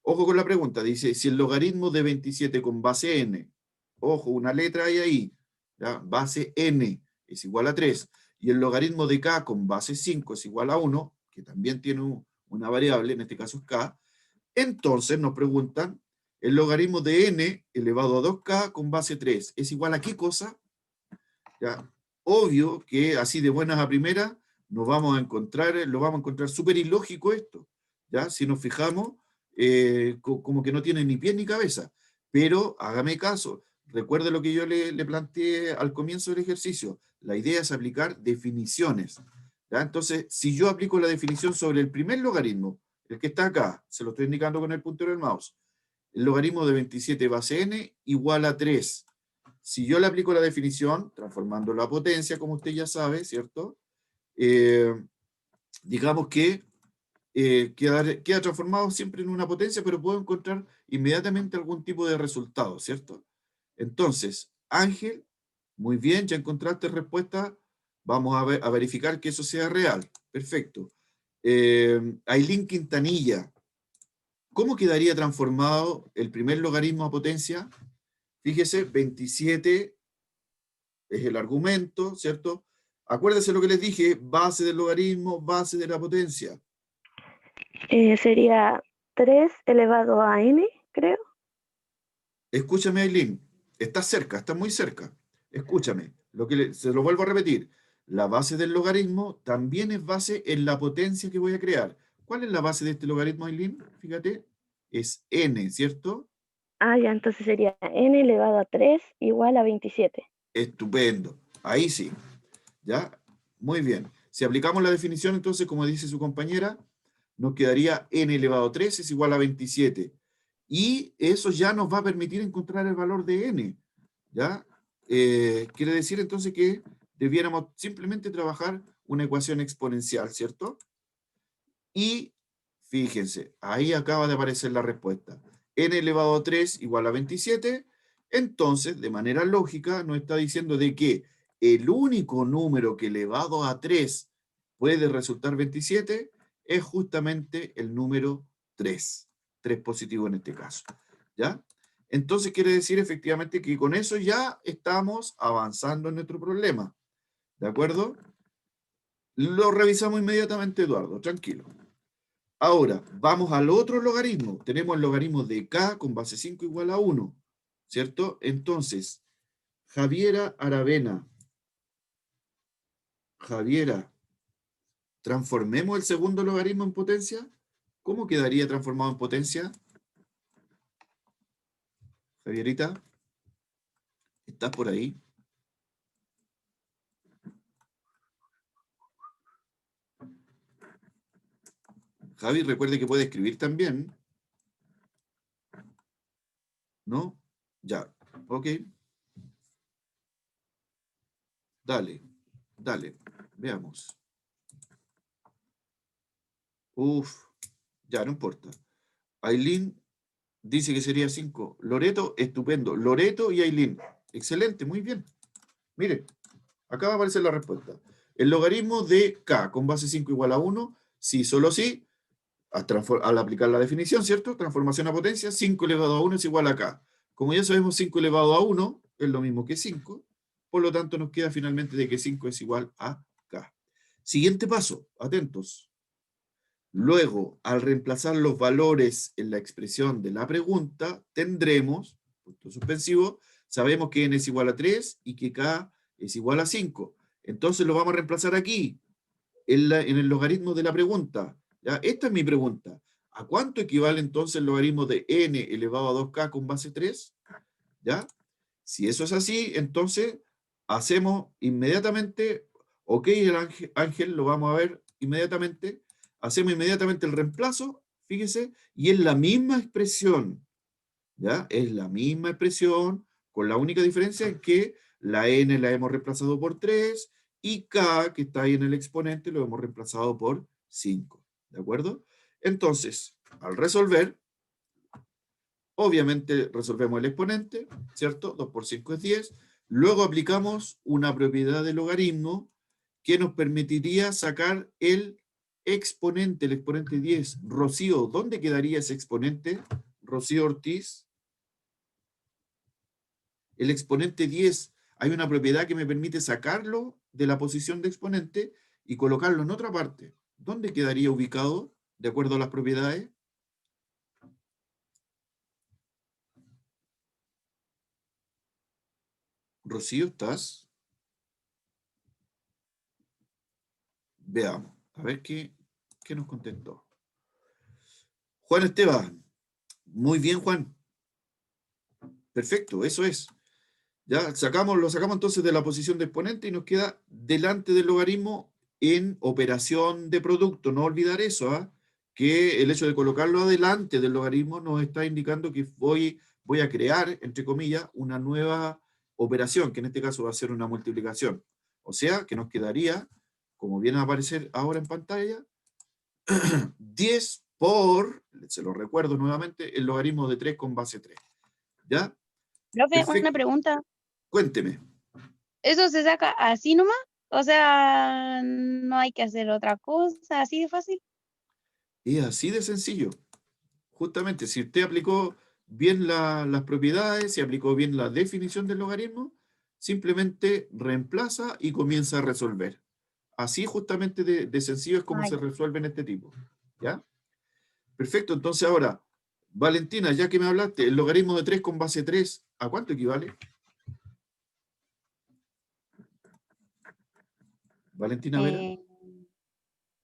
ojo con la pregunta, dice, si el logaritmo de 27 con base n, ojo, una letra hay ahí, ¿ya? Base n es igual a 3, y el logaritmo de k con base 5 es igual a 1, que también tiene una variable, en este caso es k, entonces nos preguntan, el logaritmo de n elevado a 2k con base 3 es igual a ¿qué cosa? ¿Ya? Obvio que así de buenas a primeras lo vamos a encontrar súper ilógico esto, ¿ya? Si nos fijamos, como que no tiene ni pies ni cabeza, pero hágame caso, recuerde lo que yo le planteé al comienzo del ejercicio, la idea es aplicar definiciones, ¿ya? Entonces, si yo aplico la definición sobre el primer logaritmo, el que está acá, se lo estoy indicando con el puntero del mouse, el logaritmo de 27 base n igual a 3. Si yo le aplico la definición, transformando la potencia, como usted ya sabe, ¿cierto? Digamos que queda transformado siempre en una potencia, pero puedo encontrar inmediatamente algún tipo de resultado, ¿cierto? Entonces, Ángel, muy bien, ya encontraste respuesta, vamos a verificar que eso sea real. Perfecto. Ailín Quintanilla, ¿cómo quedaría transformado el primer logaritmo a potencia? Fíjese, 27 es el argumento, ¿cierto? Acuérdense lo que les dije, base del logaritmo, base de la potencia. Sería 3 elevado a n, creo. Escúchame, Ailín, estás cerca, estás muy cerca. Escúchame, se lo vuelvo a repetir. La base del logaritmo también es base en la potencia que voy a crear. ¿Cuál es la base de este logaritmo, Ailín? Fíjate, es n, ¿cierto? Ah, ya, entonces sería n elevado a 3 igual a 27. Estupendo, ahí sí. ¿Ya? Muy bien. Si aplicamos la definición, entonces, como dice su compañera, nos quedaría n elevado a 3 es igual a 27. Y eso ya nos va a permitir encontrar el valor de n. ¿Ya? Quiere decir entonces que debiéramos simplemente trabajar una ecuación exponencial, ¿cierto? Y fíjense, ahí acaba de aparecer la respuesta. N elevado a 3 igual a 27. Entonces, de manera lógica, nos está diciendo de que el único número que elevado a 3 puede resultar 27 es justamente el número 3. 3 positivo en este caso. ¿Ya? Entonces quiere decir efectivamente que con eso ya estamos avanzando en nuestro problema. ¿De acuerdo? Lo revisamos inmediatamente, Eduardo. Tranquilo. Ahora, vamos al otro logaritmo. Tenemos el logaritmo de k con base 5 igual a 1. ¿Cierto? Entonces, Javiera, transformemos el segundo logaritmo en potencia. ¿Cómo quedaría transformado en potencia? Javierita, ¿estás por ahí? Javi, recuerde que puede escribir también. ¿No? Ya, ok. Dale, veamos. Uf, ya, no importa. Ailín dice que sería 5. Loreto, estupendo. Loreto y Ailín. Excelente, muy bien. Mire, acá va a aparecer la respuesta. El logaritmo de k con base 5 igual a 1, sí, solo sí, al aplicar la definición, ¿cierto? Transformación a potencia, 5 elevado a 1 es igual a k. Como ya sabemos, 5 elevado a 1 es lo mismo que 5, por lo tanto nos queda finalmente de que 5 es igual a k. Siguiente paso, atentos. Luego, al reemplazar los valores en la expresión de la pregunta, tendremos, punto suspensivo, sabemos que n es igual a 3 y que k es igual a 5. Entonces lo vamos a reemplazar aquí, en el logaritmo de la pregunta. ¿Ya? Esta es mi pregunta. ¿A cuánto equivale entonces el logaritmo de n elevado a 2k con base 3? ¿Ya? Si eso es así, entonces hacemos inmediatamente, ok, el Ángel, lo vamos a ver inmediatamente, hacemos inmediatamente el reemplazo, fíjese, y es la misma expresión, ¿ya? Es la misma expresión, con la única diferencia en que la n la hemos reemplazado por 3, y k, que está ahí en el exponente, lo hemos reemplazado por 5, ¿de acuerdo? Entonces, al resolver, obviamente resolvemos el exponente, ¿cierto? 2 por 5 es 10, luego aplicamos una propiedad de logaritmo que nos permitiría sacar el exponente 10. Rocío, ¿dónde quedaría ese exponente? Rocío Ortiz. El exponente 10, hay una propiedad que me permite sacarlo de la posición de exponente y colocarlo en otra parte. ¿Dónde quedaría ubicado, de acuerdo a las propiedades? Rocío, ¿estás? Veamos, a ver qué nos contestó. Juan Esteban. Muy bien, Juan. Perfecto, eso es. Ya lo sacamos entonces de la posición de exponente y nos queda delante del logaritmo en operación de producto. No olvidar eso, ¿ah? Que el hecho de colocarlo adelante del logaritmo nos está indicando que voy a crear, entre comillas, una nueva operación, que en este caso va a ser una multiplicación. O sea, que nos quedaría, como viene a aparecer ahora en pantalla, 10 por, se lo recuerdo nuevamente, el logaritmo de 3 con base 3. ¿Ya? Profe, Perfecto. una pregunta. Cuénteme. ¿Eso se saca así nomás? O sea, no hay que hacer otra cosa, así de fácil. Es así de sencillo. Justamente, si usted aplicó bien las propiedades, si aplicó bien la definición del logaritmo, simplemente reemplaza y comienza a resolver. Así justamente de sencillo es como Ay. se resuelve en este tipo. ¿Ya? Perfecto, entonces ahora, Valentina, ya que me hablaste, el logaritmo de 3 con base 3, ¿a cuánto equivale? Valentina Vera.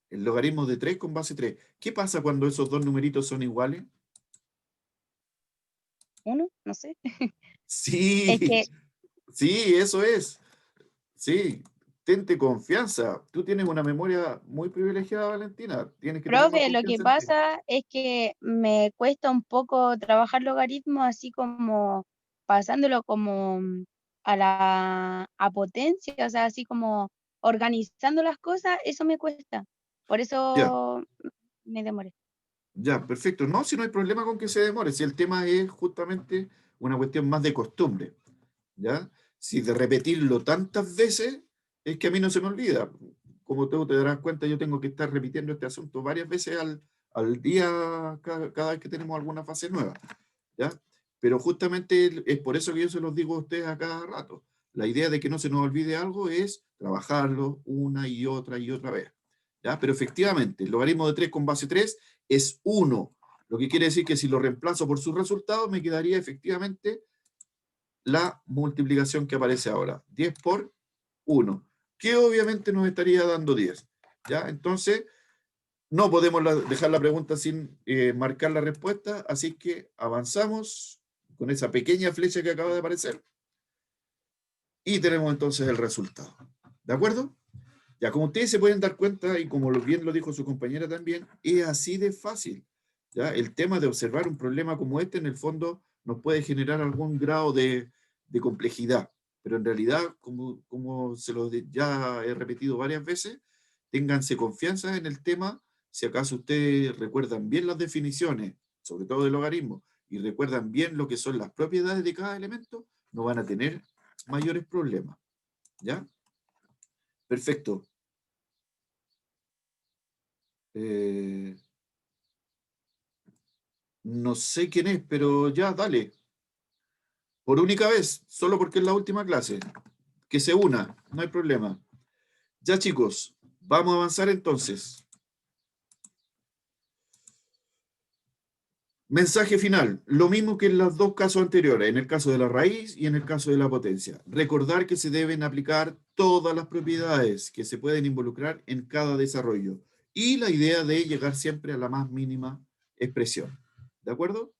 El logaritmo de 3 con base 3. ¿Qué pasa cuando esos dos numeritos son iguales? ¿Uno? No sé. Sí, Es que, sí, eso es. Sí, tente confianza. Tú tienes una memoria muy privilegiada, Valentina. Tienes que tener más profe, lo que confianza en ti. pasa es que me cuesta un poco trabajar logaritmos así como pasándolo como a potencia, o sea, así como organizando las cosas, eso me cuesta. Por Ya, eso me demoré. ya, perfecto. No, si no hay problema con que se demore, si el tema es justamente una cuestión más de costumbre, ¿ya? Si de repetirlo tantas veces, es que a mí no se me olvida. Como tú te darás cuenta, yo tengo que estar repitiendo este asunto varias veces al día, cada vez que tenemos alguna fase nueva, ¿ya? Pero justamente es por eso que yo se los digo a ustedes a cada rato. La idea de que no se nos olvide algo es trabajarlo una y otra vez, ¿ya? Pero efectivamente, el logaritmo de 3 con base 3 es 1, lo que quiere decir que si lo reemplazo por su resultado, me quedaría efectivamente la multiplicación que aparece ahora, 10 por 1, que obviamente nos estaría dando 10, ¿ya? Entonces, no podemos dejar la pregunta sin marcar la respuesta, así que avanzamos con esa pequeña flecha que acaba de aparecer y tenemos entonces el resultado. ¿De acuerdo? Ya, como ustedes se pueden dar cuenta, y como bien lo dijo su compañera también, es así de fácil. ¿Ya? El tema de observar un problema como este, en el fondo, nos puede generar algún grado de complejidad. Pero en realidad, como ya he repetido varias veces, ténganse confianza en el tema. Si acaso ustedes recuerdan bien las definiciones, sobre todo del logaritmo, y recuerdan bien lo que son las propiedades de cada elemento, no van a tener mayores problemas. ¿Ya? Perfecto. No sé quién es, pero ya, dale. Por única vez, solo porque es la última clase. Que se una, no hay problema. Ya, chicos, vamos a avanzar entonces. Mensaje final, lo mismo que en los dos casos anteriores, en el caso de la raíz y en el caso de la potencia. Recordar que se deben aplicar todas las propiedades que se pueden involucrar en cada desarrollo. Y la idea de llegar siempre a la más mínima expresión. ¿De acuerdo?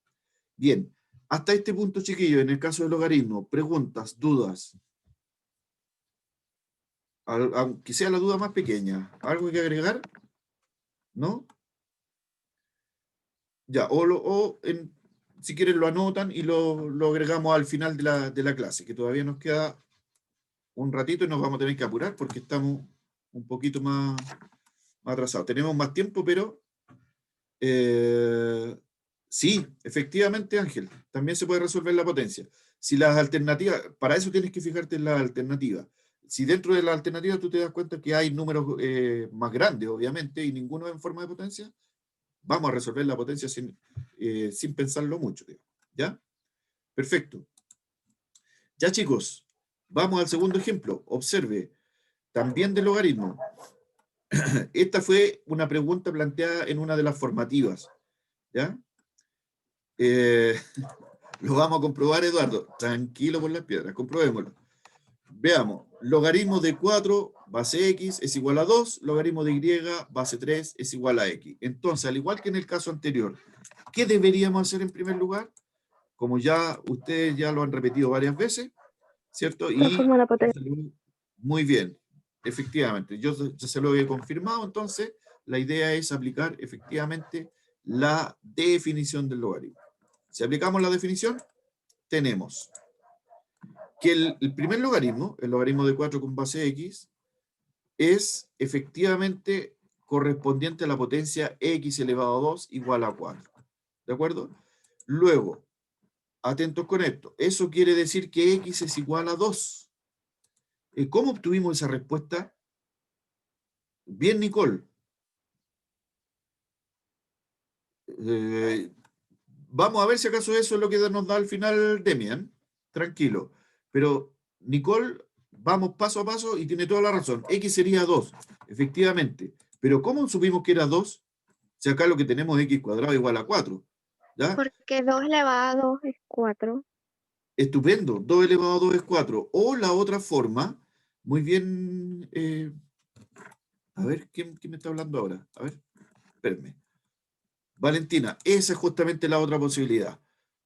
Bien, hasta este punto, chiquillos, en el caso del logaritmo, preguntas, dudas. Aunque sea la duda más pequeña. ¿Algo que agregar? ¿No? Ya, si quieren lo anotan y lo agregamos al final de la clase, que todavía nos queda un ratito y nos vamos a tener que apurar porque estamos un poquito más atrasados. Tenemos más tiempo, pero sí, efectivamente, Ángel, también se puede resolver la potencia. Si las alternativas, para eso tienes que fijarte en la alternativa. Si dentro de la alternativa tú te das cuenta que hay números más grandes, obviamente, y ninguno en forma de potencia, vamos a resolver la potencia sin pensarlo mucho. ¿Ya? Perfecto. Ya, chicos, vamos al segundo ejemplo. Observe, también de logaritmo. Esta fue una pregunta planteada en una de las formativas. ¿Ya? Lo vamos a comprobar, Eduardo. Tranquilo por las piedras, comprobémoslo. Veamos, logaritmo de 4 base x es igual a 2, logaritmo de y base 3 es igual a x. Entonces, al igual que en el caso anterior, ¿qué deberíamos hacer en primer lugar? Como ya ustedes ya lo han repetido varias veces, ¿cierto? Y Transforma la potencia. muy bien, efectivamente, yo se lo he confirmado, entonces la idea es aplicar efectivamente la definición del logaritmo. Si aplicamos la definición, tenemos que el primer logaritmo, el logaritmo de 4 con base x, es efectivamente correspondiente a la potencia x elevado a 2 igual a 4. ¿De acuerdo? Luego, atentos con esto, eso quiere decir que x es igual a 2. ¿Cómo obtuvimos esa respuesta? Bien, Nicole. Vamos a ver si acaso eso es lo que nos da al final Demian. Tranquilo. Pero, Nicole, vamos paso a paso y tiene toda la razón. X sería 2, efectivamente. Pero ¿cómo supimos que era 2? Si acá lo que tenemos es x cuadrado igual a 4. ¿Ya? Porque 2 elevado a 2 es 4. Estupendo. 2 elevado a 2 es 4. O la otra forma, muy bien. A ver, ¿quién me está hablando ahora? A ver, espérenme. Valentina, esa es justamente la otra posibilidad.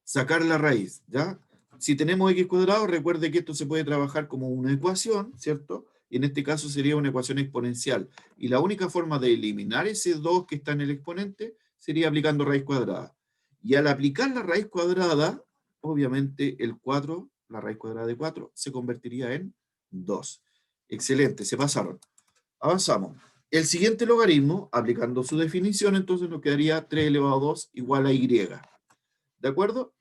Sacar la raíz, ¿ya? Si tenemos x cuadrado, recuerde que esto se puede trabajar como una ecuación, ¿cierto? Y en este caso sería una ecuación exponencial. Y la única forma de eliminar ese 2 que está en el exponente sería aplicando raíz cuadrada. Y al aplicar la raíz cuadrada, obviamente el 4, la raíz cuadrada de 4, se convertiría en 2. Excelente, se pasaron. Avanzamos. El siguiente logaritmo, aplicando su definición, entonces nos quedaría 3 elevado a 2 igual a y. ¿De acuerdo?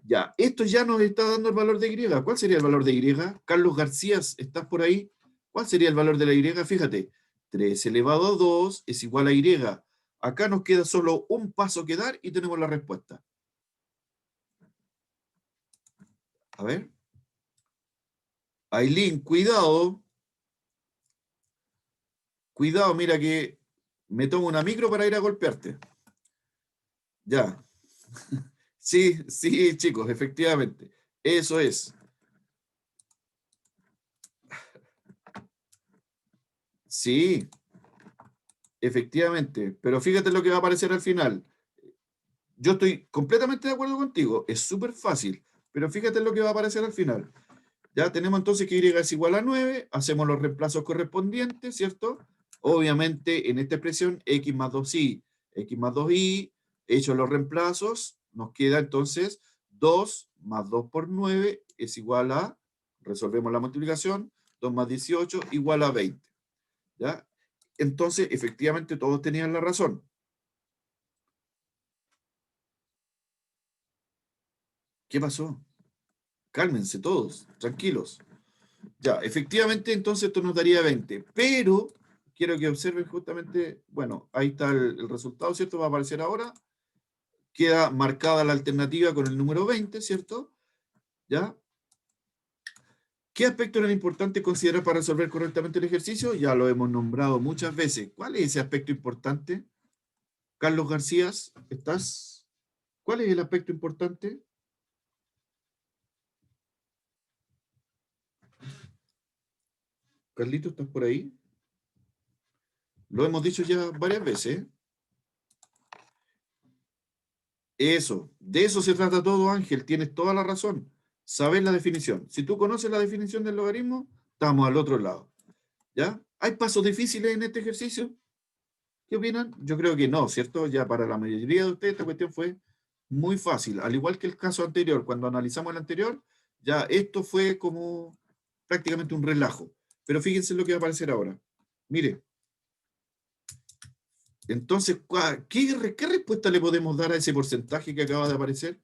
Ya, esto ya nos está dando el valor de y. ¿Cuál sería el valor de y? Carlos García, ¿estás por ahí? ¿Cuál sería el valor de la y? Fíjate, 3 elevado a 2 es igual a y. Acá nos queda solo un paso que dar y tenemos la respuesta. A ver. Ailín, cuidado. Cuidado, mira que me tomo una micro para ir a golpearte. Ya. Sí, sí, chicos, efectivamente. Eso es. Sí, efectivamente. Pero fíjate lo que va a aparecer al final. Yo estoy completamente de acuerdo contigo. Es súper fácil. Pero fíjate lo que va a aparecer al final. Ya tenemos entonces que y es igual a 9. Hacemos los reemplazos correspondientes, ¿cierto? Obviamente, en esta expresión, x más 2y, x más 2y, hechos los reemplazos, nos queda entonces 2 más 2 por 9 es igual a, resolvemos la multiplicación, 2 más 18 igual a 20. ¿Ya? Entonces, efectivamente, todos tenían la razón. ¿Qué pasó? Cálmense todos, tranquilos. Ya, efectivamente, entonces esto nos daría 20. Pero, quiero que observen justamente, bueno, ahí está el resultado, ¿cierto? Va a aparecer ahora. Queda marcada la alternativa con el número 20, ¿cierto? ¿Ya? ¿Qué aspecto era importante considerar para resolver correctamente el ejercicio? Ya lo hemos nombrado muchas veces. ¿Cuál es ese aspecto importante? Carlos García, ¿estás? ¿Cuál es el aspecto importante? Carlito, ¿estás por ahí? Lo hemos dicho ya varias veces. Eso, de eso se trata todo, Ángel. Tienes toda la razón. Saber la definición. Si tú conoces la definición del logaritmo, estamos al otro lado. ¿Ya? ¿Hay pasos difíciles en este ejercicio? ¿Qué opinan? Yo creo que no, ¿cierto? Ya para la mayoría de ustedes esta cuestión fue muy fácil. Al igual que el caso anterior, cuando analizamos el anterior, ya esto fue como prácticamente un relajo. Pero fíjense lo que va a aparecer ahora. Mire. Entonces, ¿qué respuesta le podemos dar a ese porcentaje que acaba de aparecer?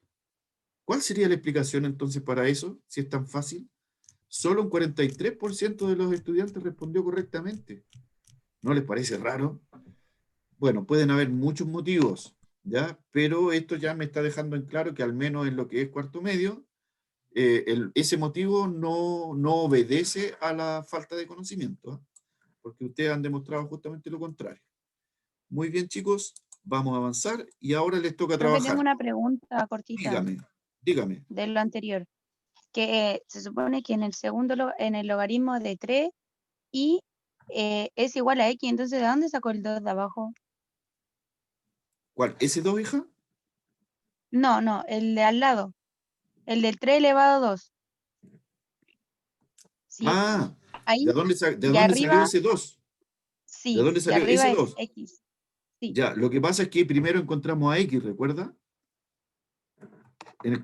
¿Cuál sería la explicación entonces para eso, si es tan fácil? Solo un 43% de los estudiantes respondió correctamente. ¿No les parece raro? Bueno, pueden haber muchos motivos, ¿ya? Pero esto ya me está dejando en claro que al menos en lo que es cuarto medio, ese motivo no obedece a la falta de conocimiento, ¿eh? Porque ustedes han demostrado justamente lo contrario. Muy bien, chicos, vamos a avanzar y ahora les toca Profe, trabajar. tengo una pregunta cortita Dígame. de lo anterior. Que se supone que en el segundo, en el logaritmo de 3 y es igual a X, entonces ¿de dónde sacó el 2 de abajo? ¿Cuál? ¿S2, hija? No, el de al lado. El del 3 elevado a 2. Sí. Ah, Ahí, ¿de dónde salió arriba, ese 2? sí, ¿De dónde y salió arriba ese es 2? X. Sí. Ya, lo que pasa es que primero encontramos a X, ¿recuerda?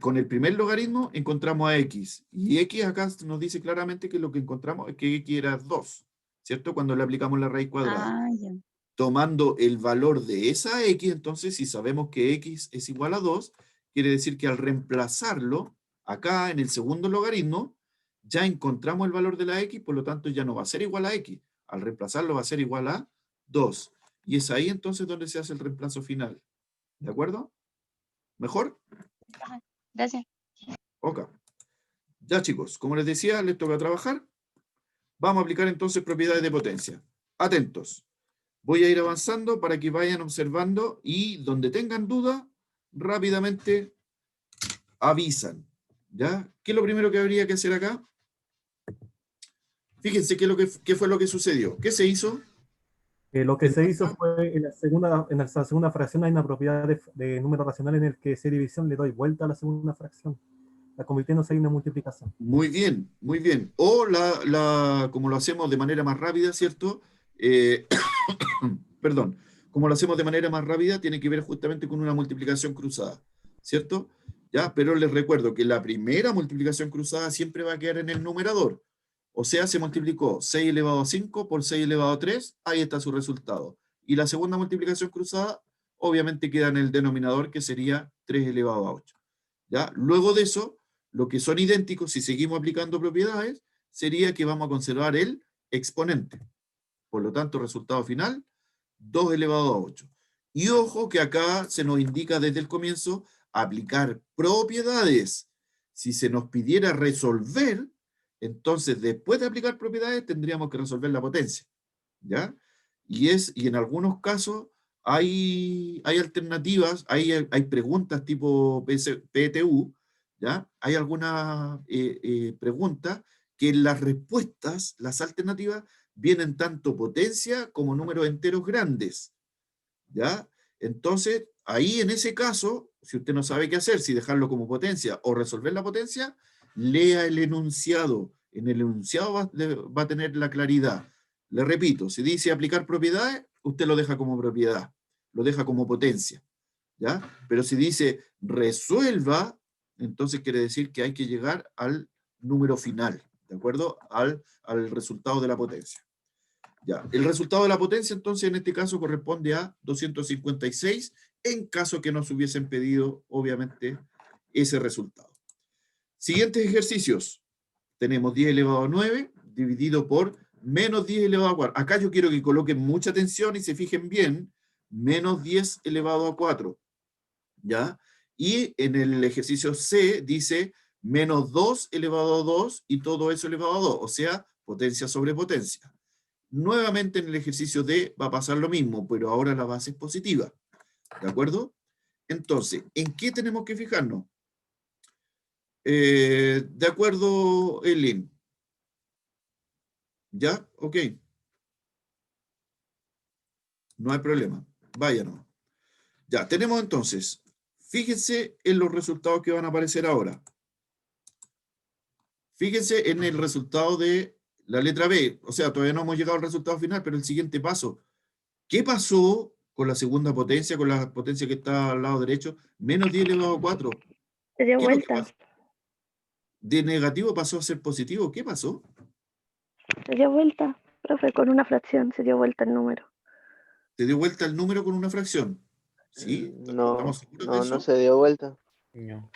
Con el primer logaritmo encontramos a X. Y X acá nos dice claramente que lo que encontramos es que X era 2, ¿cierto? Cuando le aplicamos la raíz cuadrada. Ah, ya. Tomando el valor de esa X, entonces si sabemos que X es igual a 2, quiere decir que al reemplazarlo, acá en el segundo logaritmo, ya encontramos el valor de la X, por lo tanto ya no va a ser igual a X. Al reemplazarlo va a ser igual a 2. Y es ahí entonces donde se hace el reemplazo final. ¿De acuerdo? ¿Mejor? Gracias. Ok. Ya, chicos, como les decía, les toca trabajar. Vamos a aplicar entonces propiedades de potencia. Atentos. Voy a ir avanzando para que vayan observando y donde tengan duda, rápidamente avisan. ¿Ya? ¿Qué es lo primero que habría que hacer acá? Fíjense qué fue lo que sucedió. ¿Qué se hizo? Lo que se hizo fue, en la segunda fracción hay una propiedad de número racional en el que esa división le doy vuelta a la segunda fracción, la convirtiéndose en una multiplicación. Muy bien, muy bien. O como lo hacemos de manera más rápida, ¿cierto? Perdón, como lo hacemos de manera más rápida, tiene que ver justamente con una multiplicación cruzada, ¿cierto? ¿Ya? Pero les recuerdo que la primera multiplicación cruzada siempre va a quedar en el numerador. O sea, se multiplicó 6 elevado a 5 por 6 elevado a 3, ahí está su resultado. Y la segunda multiplicación cruzada, obviamente queda en el denominador, que sería 3 elevado a 8. ¿Ya? Luego de eso, lo que son idénticos, si seguimos aplicando propiedades, sería que vamos a conservar el exponente. Por lo tanto, resultado final, 2 elevado a 8. Y ojo que acá se nos indica desde el comienzo aplicar propiedades. Si se nos pidiera resolver, entonces después de aplicar propiedades tendríamos que resolver la potencia. ¿Ya? Y en algunos casos hay alternativas, hay preguntas tipo PTU, ¿ya? Hay algunas preguntas que en las respuestas, las alternativas, vienen tanto potencia como números enteros grandes. ¿Ya? Entonces, ahí en ese caso, si usted no sabe qué hacer, si dejarlo como potencia o resolver la potencia, lea el enunciado. En el enunciado va a tener la claridad. Le repito, si dice aplicar propiedades, usted lo deja como propiedad, lo deja como potencia. ¿Ya? Pero si dice resuelva, entonces quiere decir que hay que llegar al número final, ¿de acuerdo? Al resultado de la potencia. Ya, el resultado de la potencia, entonces, en este caso corresponde a 256, en caso que nos hubiesen pedido, obviamente, ese resultado. Siguientes ejercicios. Tenemos 10 elevado a 9, dividido por menos 10 elevado a 4. Acá yo quiero que coloquen mucha atención y se fijen bien, menos 10 elevado a 4. ¿Ya? Y en el ejercicio C dice menos 2 elevado a 2 y todo eso elevado a 2, o sea, potencia sobre potencia. Nuevamente en el ejercicio D va a pasar lo mismo, pero ahora la base es positiva. ¿De acuerdo? Entonces, ¿en qué tenemos que fijarnos? De acuerdo, Elin. ¿Ya? Ok. No hay problema. Váyanos. Ya, tenemos entonces, fíjense en los resultados que van a aparecer ahora. Fíjense en el resultado de la letra B. O sea, todavía no hemos llegado al resultado final, pero el siguiente paso. ¿Qué pasó con la segunda potencia, con la potencia que está al lado derecho? Menos 10 elevado a 4. Se dio ¿Qué es lo que vuelta. pasó? De negativo pasó a ser positivo. ¿Qué pasó? Se dio vuelta, profe, con una fracción se dio vuelta el número. ¿Te dio vuelta el número con una fracción? ¿Sí? No, ¿Estamos seguros de no eso? se dio vuelta. No.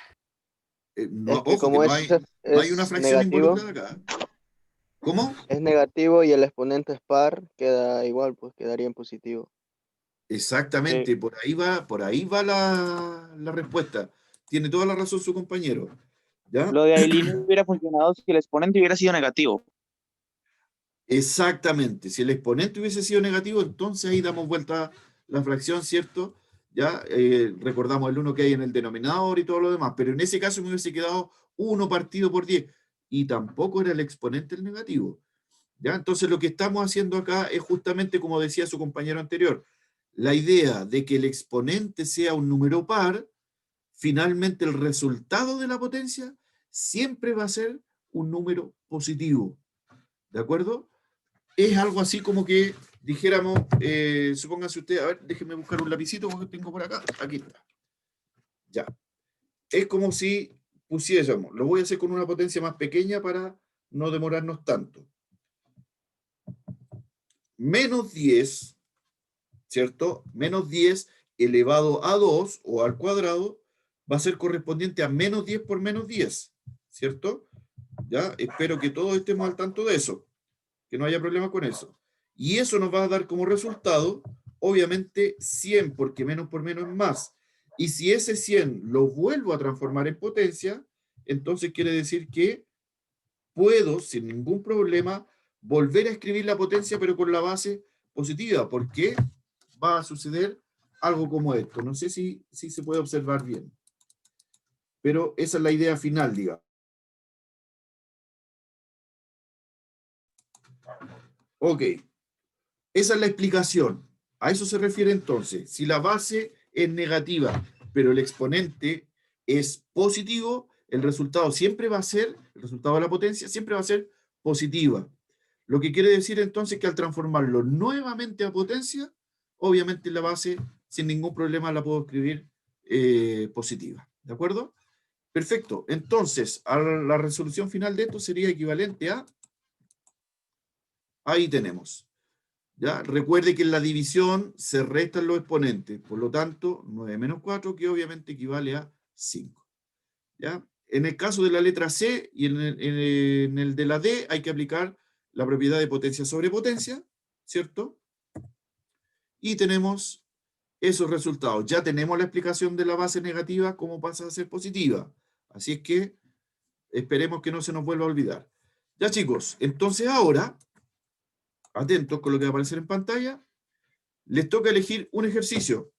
No, Es que ojo, que como no hay una es fracción negativo, involucrada acá. ¿Cómo? es negativo y el exponente es par, queda igual, pues quedaría en positivo. Exactamente, por ahí va la respuesta. Tiene toda la razón su compañero. ¿Ya? Lo de Aileen no hubiera funcionado si el exponente hubiera sido negativo. Exactamente. Si el exponente hubiese sido negativo, entonces ahí damos vuelta la fracción, ¿cierto? Ya recordamos el 1 que hay en el denominador y todo lo demás, pero en ese caso me hubiese quedado 1 partido por 10 y tampoco era el exponente el negativo. ¿Ya? Entonces lo que estamos haciendo acá es justamente como decía su compañero anterior, la idea de que el exponente sea un número par, finalmente el resultado de la potencia siempre va a ser un número positivo. ¿De acuerdo? Es algo así como que dijéramos, supónganse ustedes, a ver, déjenme buscar un lapicito que tengo por acá, aquí está. Ya. Es como si pusiésemos, lo voy a hacer con una potencia más pequeña para no demorarnos tanto. Menos 10, ¿cierto? Menos 10 elevado a 2 o al cuadrado va a ser correspondiente a menos 10 por menos 10, ¿cierto? Ya, espero que todos estemos al tanto de eso, que no haya problema con eso. Y eso nos va a dar como resultado, obviamente, 100, porque menos por menos es más. Y si ese 100 lo vuelvo a transformar en potencia, entonces quiere decir que puedo, sin ningún problema, volver a escribir la potencia, pero con la base positiva, porque va a suceder algo como esto. No sé si se puede observar bien. Pero esa es la idea final, digamos. Ok. Esa es la explicación. A eso se refiere entonces. Si la base es negativa, pero el exponente es positivo, el resultado siempre va a ser, el resultado de la potencia siempre va a ser positiva. Lo que quiere decir entonces que al transformarlo nuevamente a potencia, obviamente la base sin ningún problema la puedo escribir positiva. ¿De acuerdo? Perfecto. Entonces, a la resolución final de esto sería equivalente a... Ahí tenemos. ¿Ya? Recuerde que en la división se restan los exponentes, por lo tanto, 9 menos 4, que obviamente equivale a 5. ¿Ya? En el caso de la letra C y en el de la D hay que aplicar la propiedad de potencia sobre potencia, ¿cierto? Y tenemos esos resultados. Ya tenemos la explicación de la base negativa, cómo pasa a ser positiva. Así es que esperemos que no se nos vuelva a olvidar. Ya chicos, entonces ahora... Atentos con lo que va a aparecer en pantalla, les toca elegir un ejercicio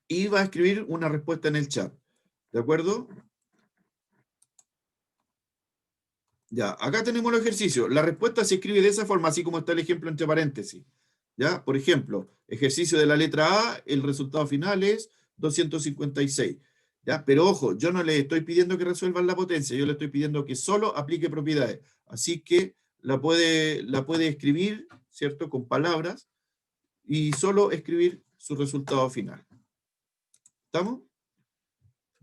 y va a escribir una respuesta en el chat. ¿De acuerdo? Ya, acá tenemos el ejercicio. La respuesta se escribe de esa forma, así como está el ejemplo entre paréntesis. ¿Ya? Por ejemplo, ejercicio de la letra A, el resultado final es 256. ¿Ya? Pero ojo, yo no le estoy pidiendo que resuelvan la potencia, yo le estoy pidiendo que solo aplique propiedades. Así que la puede escribir, ¿cierto? Con palabras, y solo escribir su resultado final. ¿Estamos?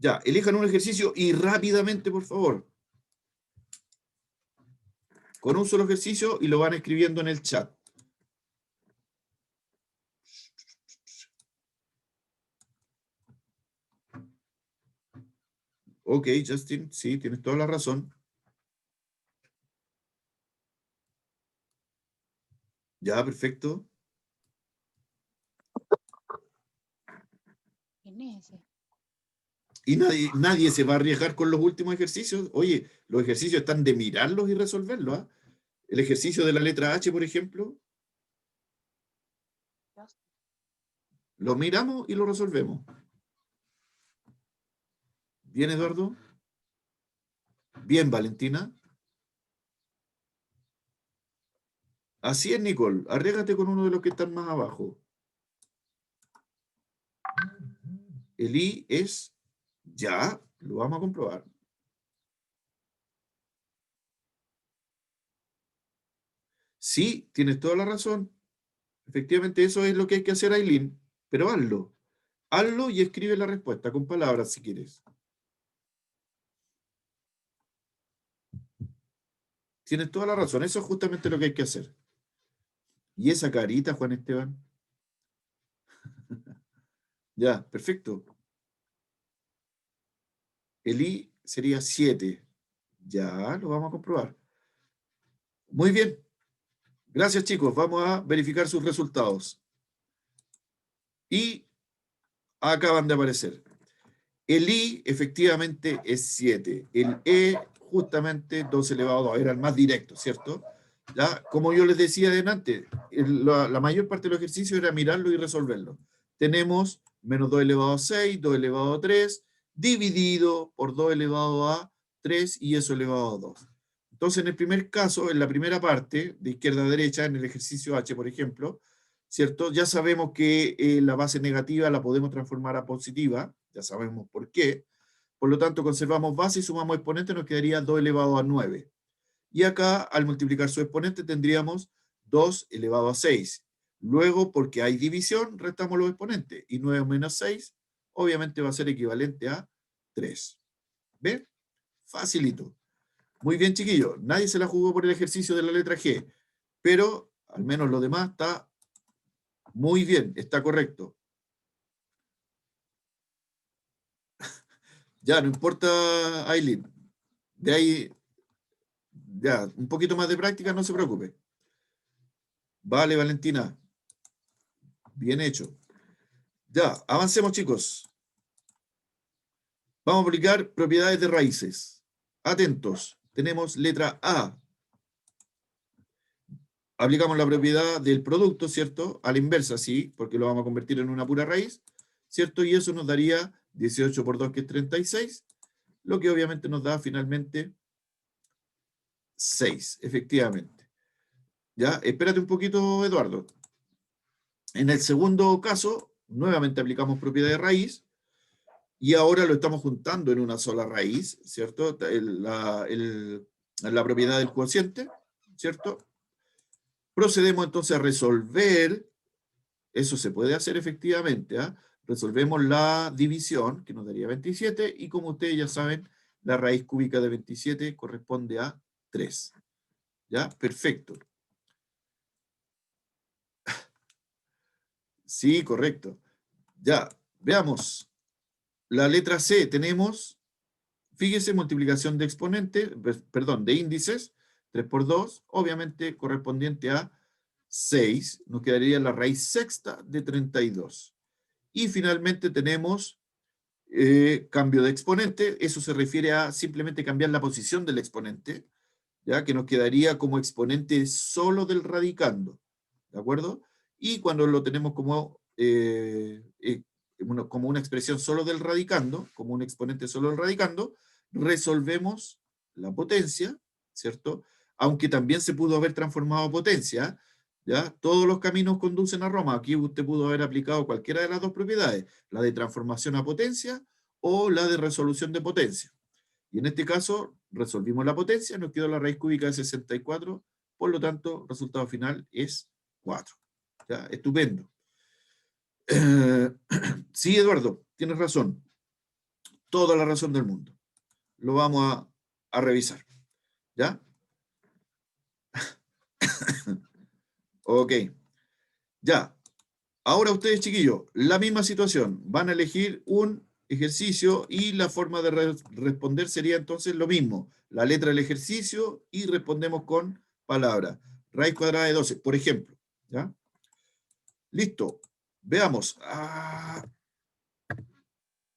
Ya, elijan un ejercicio y rápidamente, por favor. Con un solo ejercicio y lo van escribiendo en el chat. Ok, Justin, sí, tienes toda la razón. Ya, perfecto. ¿Quién es ese? Y nadie se va a arriesgar con los últimos ejercicios. Oye, los ejercicios están de mirarlos y resolverlos. ¿Ah? El ejercicio de la letra H, por ejemplo, lo miramos y lo resolvemos. ¿Bien, Eduardo? Bien, Valentina. Así es, Nicole. Arriésgate con uno de los que están más abajo. El I es ya, lo vamos a comprobar. Sí, tienes toda la razón. Efectivamente, eso es lo que hay que hacer, Aileen. Pero hazlo. Hazlo y escribe la respuesta con palabras si quieres. Tienes toda la razón. Eso es justamente lo que hay que hacer. ¿Y esa carita, Juan Esteban? Ya, perfecto. El I sería 7. Ya, lo vamos a comprobar. Muy bien. Gracias, chicos. Vamos a verificar sus resultados. Y acaban de aparecer. El I efectivamente es 7. El E justamente 2 elevado a 2. Era el más directo, ¿cierto? ¿Ya? Como yo les decía adelante, la mayor parte de los ejercicios era mirarlo y resolverlo. Tenemos menos 2 elevado a 6, 2 elevado a 3, dividido por 2 elevado a 3 y eso elevado a 2. Entonces, en el primer caso, en la primera parte, de izquierda a derecha, en el ejercicio H, por ejemplo, ¿cierto? Ya sabemos que la base negativa la podemos transformar a positiva, ya sabemos por qué. Por lo tanto, conservamos base y sumamos exponente, nos quedaría 2 elevado a 9. Y acá, al multiplicar su exponente, tendríamos 2 elevado a 6. Luego, porque hay división, restamos los exponentes. Y 9 menos 6, obviamente va a ser equivalente a 3. ¿Ven? Facilito. Muy bien, chiquillos. Nadie se la jugó por el ejercicio de la letra G. Pero, al menos lo demás está muy bien, está correcto. Ya, no importa, Aileen. De ahí, ya, un poquito más de práctica, no se preocupe. Vale, Valentina. Bien hecho. Ya, avancemos, chicos. Vamos a aplicar propiedades de raíces. Atentos. Tenemos letra A. Aplicamos la propiedad del producto, ¿cierto? A la inversa, sí, porque lo vamos a convertir en una pura raíz, ¿cierto? Y eso nos daría 18 por 2, que es 36, lo que obviamente nos da finalmente 6, efectivamente. ¿Ya? Espérate un poquito, Eduardo. En el segundo caso, nuevamente aplicamos propiedad de raíz, y ahora lo estamos juntando en una sola raíz, ¿cierto? La propiedad del cociente, ¿cierto? Procedemos entonces a resolver, eso se puede hacer efectivamente, ¿eh? Resolvemos la división, que nos daría 27, y como ustedes ya saben, la raíz cúbica de 27 corresponde a 3. ¿Ya? Perfecto. Sí, correcto. Ya, veamos. La letra C tenemos, fíjese, multiplicación de exponentes, perdón, de índices, 3 por 2, obviamente correspondiente a 6, nos quedaría la raíz sexta de 32. Y finalmente tenemos cambio de exponente, eso se refiere a simplemente cambiar la posición del exponente, ya que nos quedaría como exponente solo del radicando, ¿de acuerdo? Y cuando lo tenemos como como una expresión solo del radicando, como un exponente solo del radicando, resolvemos la potencia, ¿cierto? Aunque también se pudo haber transformado a potencia, ¿ya? Todos los caminos conducen a Roma. Aquí usted pudo haber aplicado cualquiera de las dos propiedades, la de transformación a potencia o la de resolución de potencia. Y en este caso, resolvimos la potencia, nos quedó la raíz cúbica de 64, por lo tanto, resultado final es 4. ¿Ya? Estupendo. Sí, Eduardo, tienes razón. toda la razón del mundo. Lo vamos a revisar. ¿Ya? Ok. Ya. Ahora ustedes, chiquillos, la misma situación. Van a elegir un ejercicio y la forma de responder sería entonces lo mismo. La letra del ejercicio y respondemos con palabras. Raíz cuadrada de 12, por ejemplo. ¿Ya? Listo. Veamos.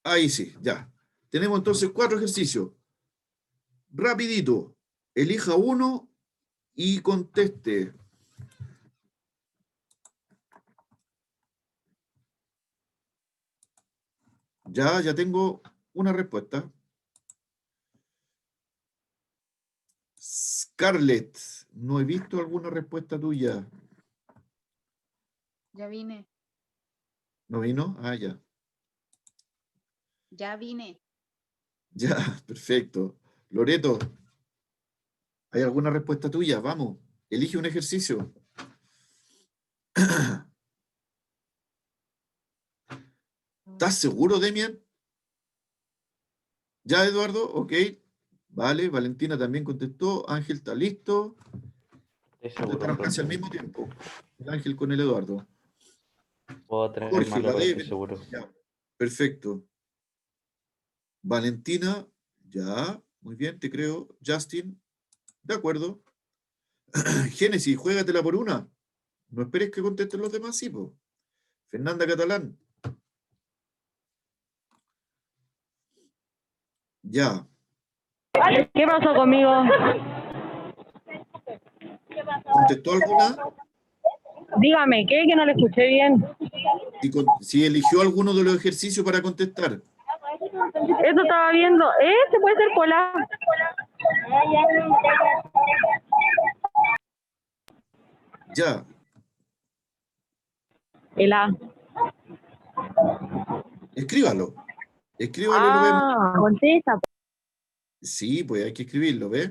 Ahí sí, ya. Tenemos entonces 4 ejercicios. Rapidito. Elija uno y conteste. Ya tengo una respuesta. Scarlett, no he visto alguna respuesta tuya. Ya vine, ¿No vino? Ya. ya vine. Ya, perfecto. Loreto, ¿hay alguna respuesta tuya? Vamos, elige un ejercicio. ¿Estás seguro, Demian? ¿Ya, Eduardo? Ok. Vale, Valentina también contestó. Ángel está listo. Contestaron casi al mismo tiempo. El Ángel con el Eduardo. Puedo tener Jorge, más la loco, estoy de... seguro. Ya, perfecto. Valentina, ya, muy bien, te creo. Justin, de acuerdo. Génesis, juégatela por una. No esperes que contesten los demás, sí, po. Fernanda Catalán. Ya. ¿Qué pasó conmigo? ¿Contestó alguna? Dígame, ¿qué? Que no le escuché bien. Si eligió alguno de los ejercicios para contestar. Eso estaba viendo. ¿Se puede ser cola? Ya. El A. Escríbalo. Escríbalo y lo vemos. Contesta. Sí, pues hay que escribirlo, ¿ves?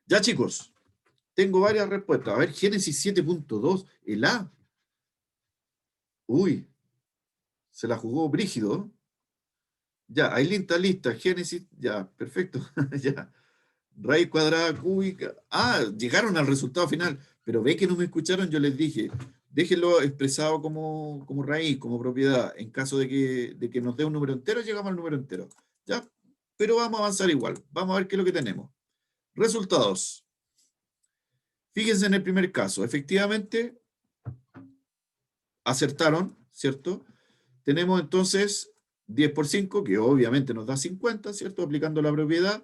Ya, chicos. Tengo varias respuestas. A ver, Génesis 7.2, el A. Uy. Se la jugó brígido. Ya, Ailín está lista. Génesis, ya, perfecto. Ya. Raíz cuadrada cúbica. Llegaron al resultado final. Pero ve que no me escucharon, yo les dije, déjenlo expresado como raíz, como propiedad. En caso de que nos dé un número entero, llegamos al número entero. ¿Ya? Pero vamos a avanzar igual. Vamos a ver qué es lo que tenemos. Resultados. Fíjense en el primer caso. Efectivamente, acertaron, ¿cierto? Tenemos entonces 10 por 5, que obviamente nos da 50, ¿cierto? Aplicando la propiedad.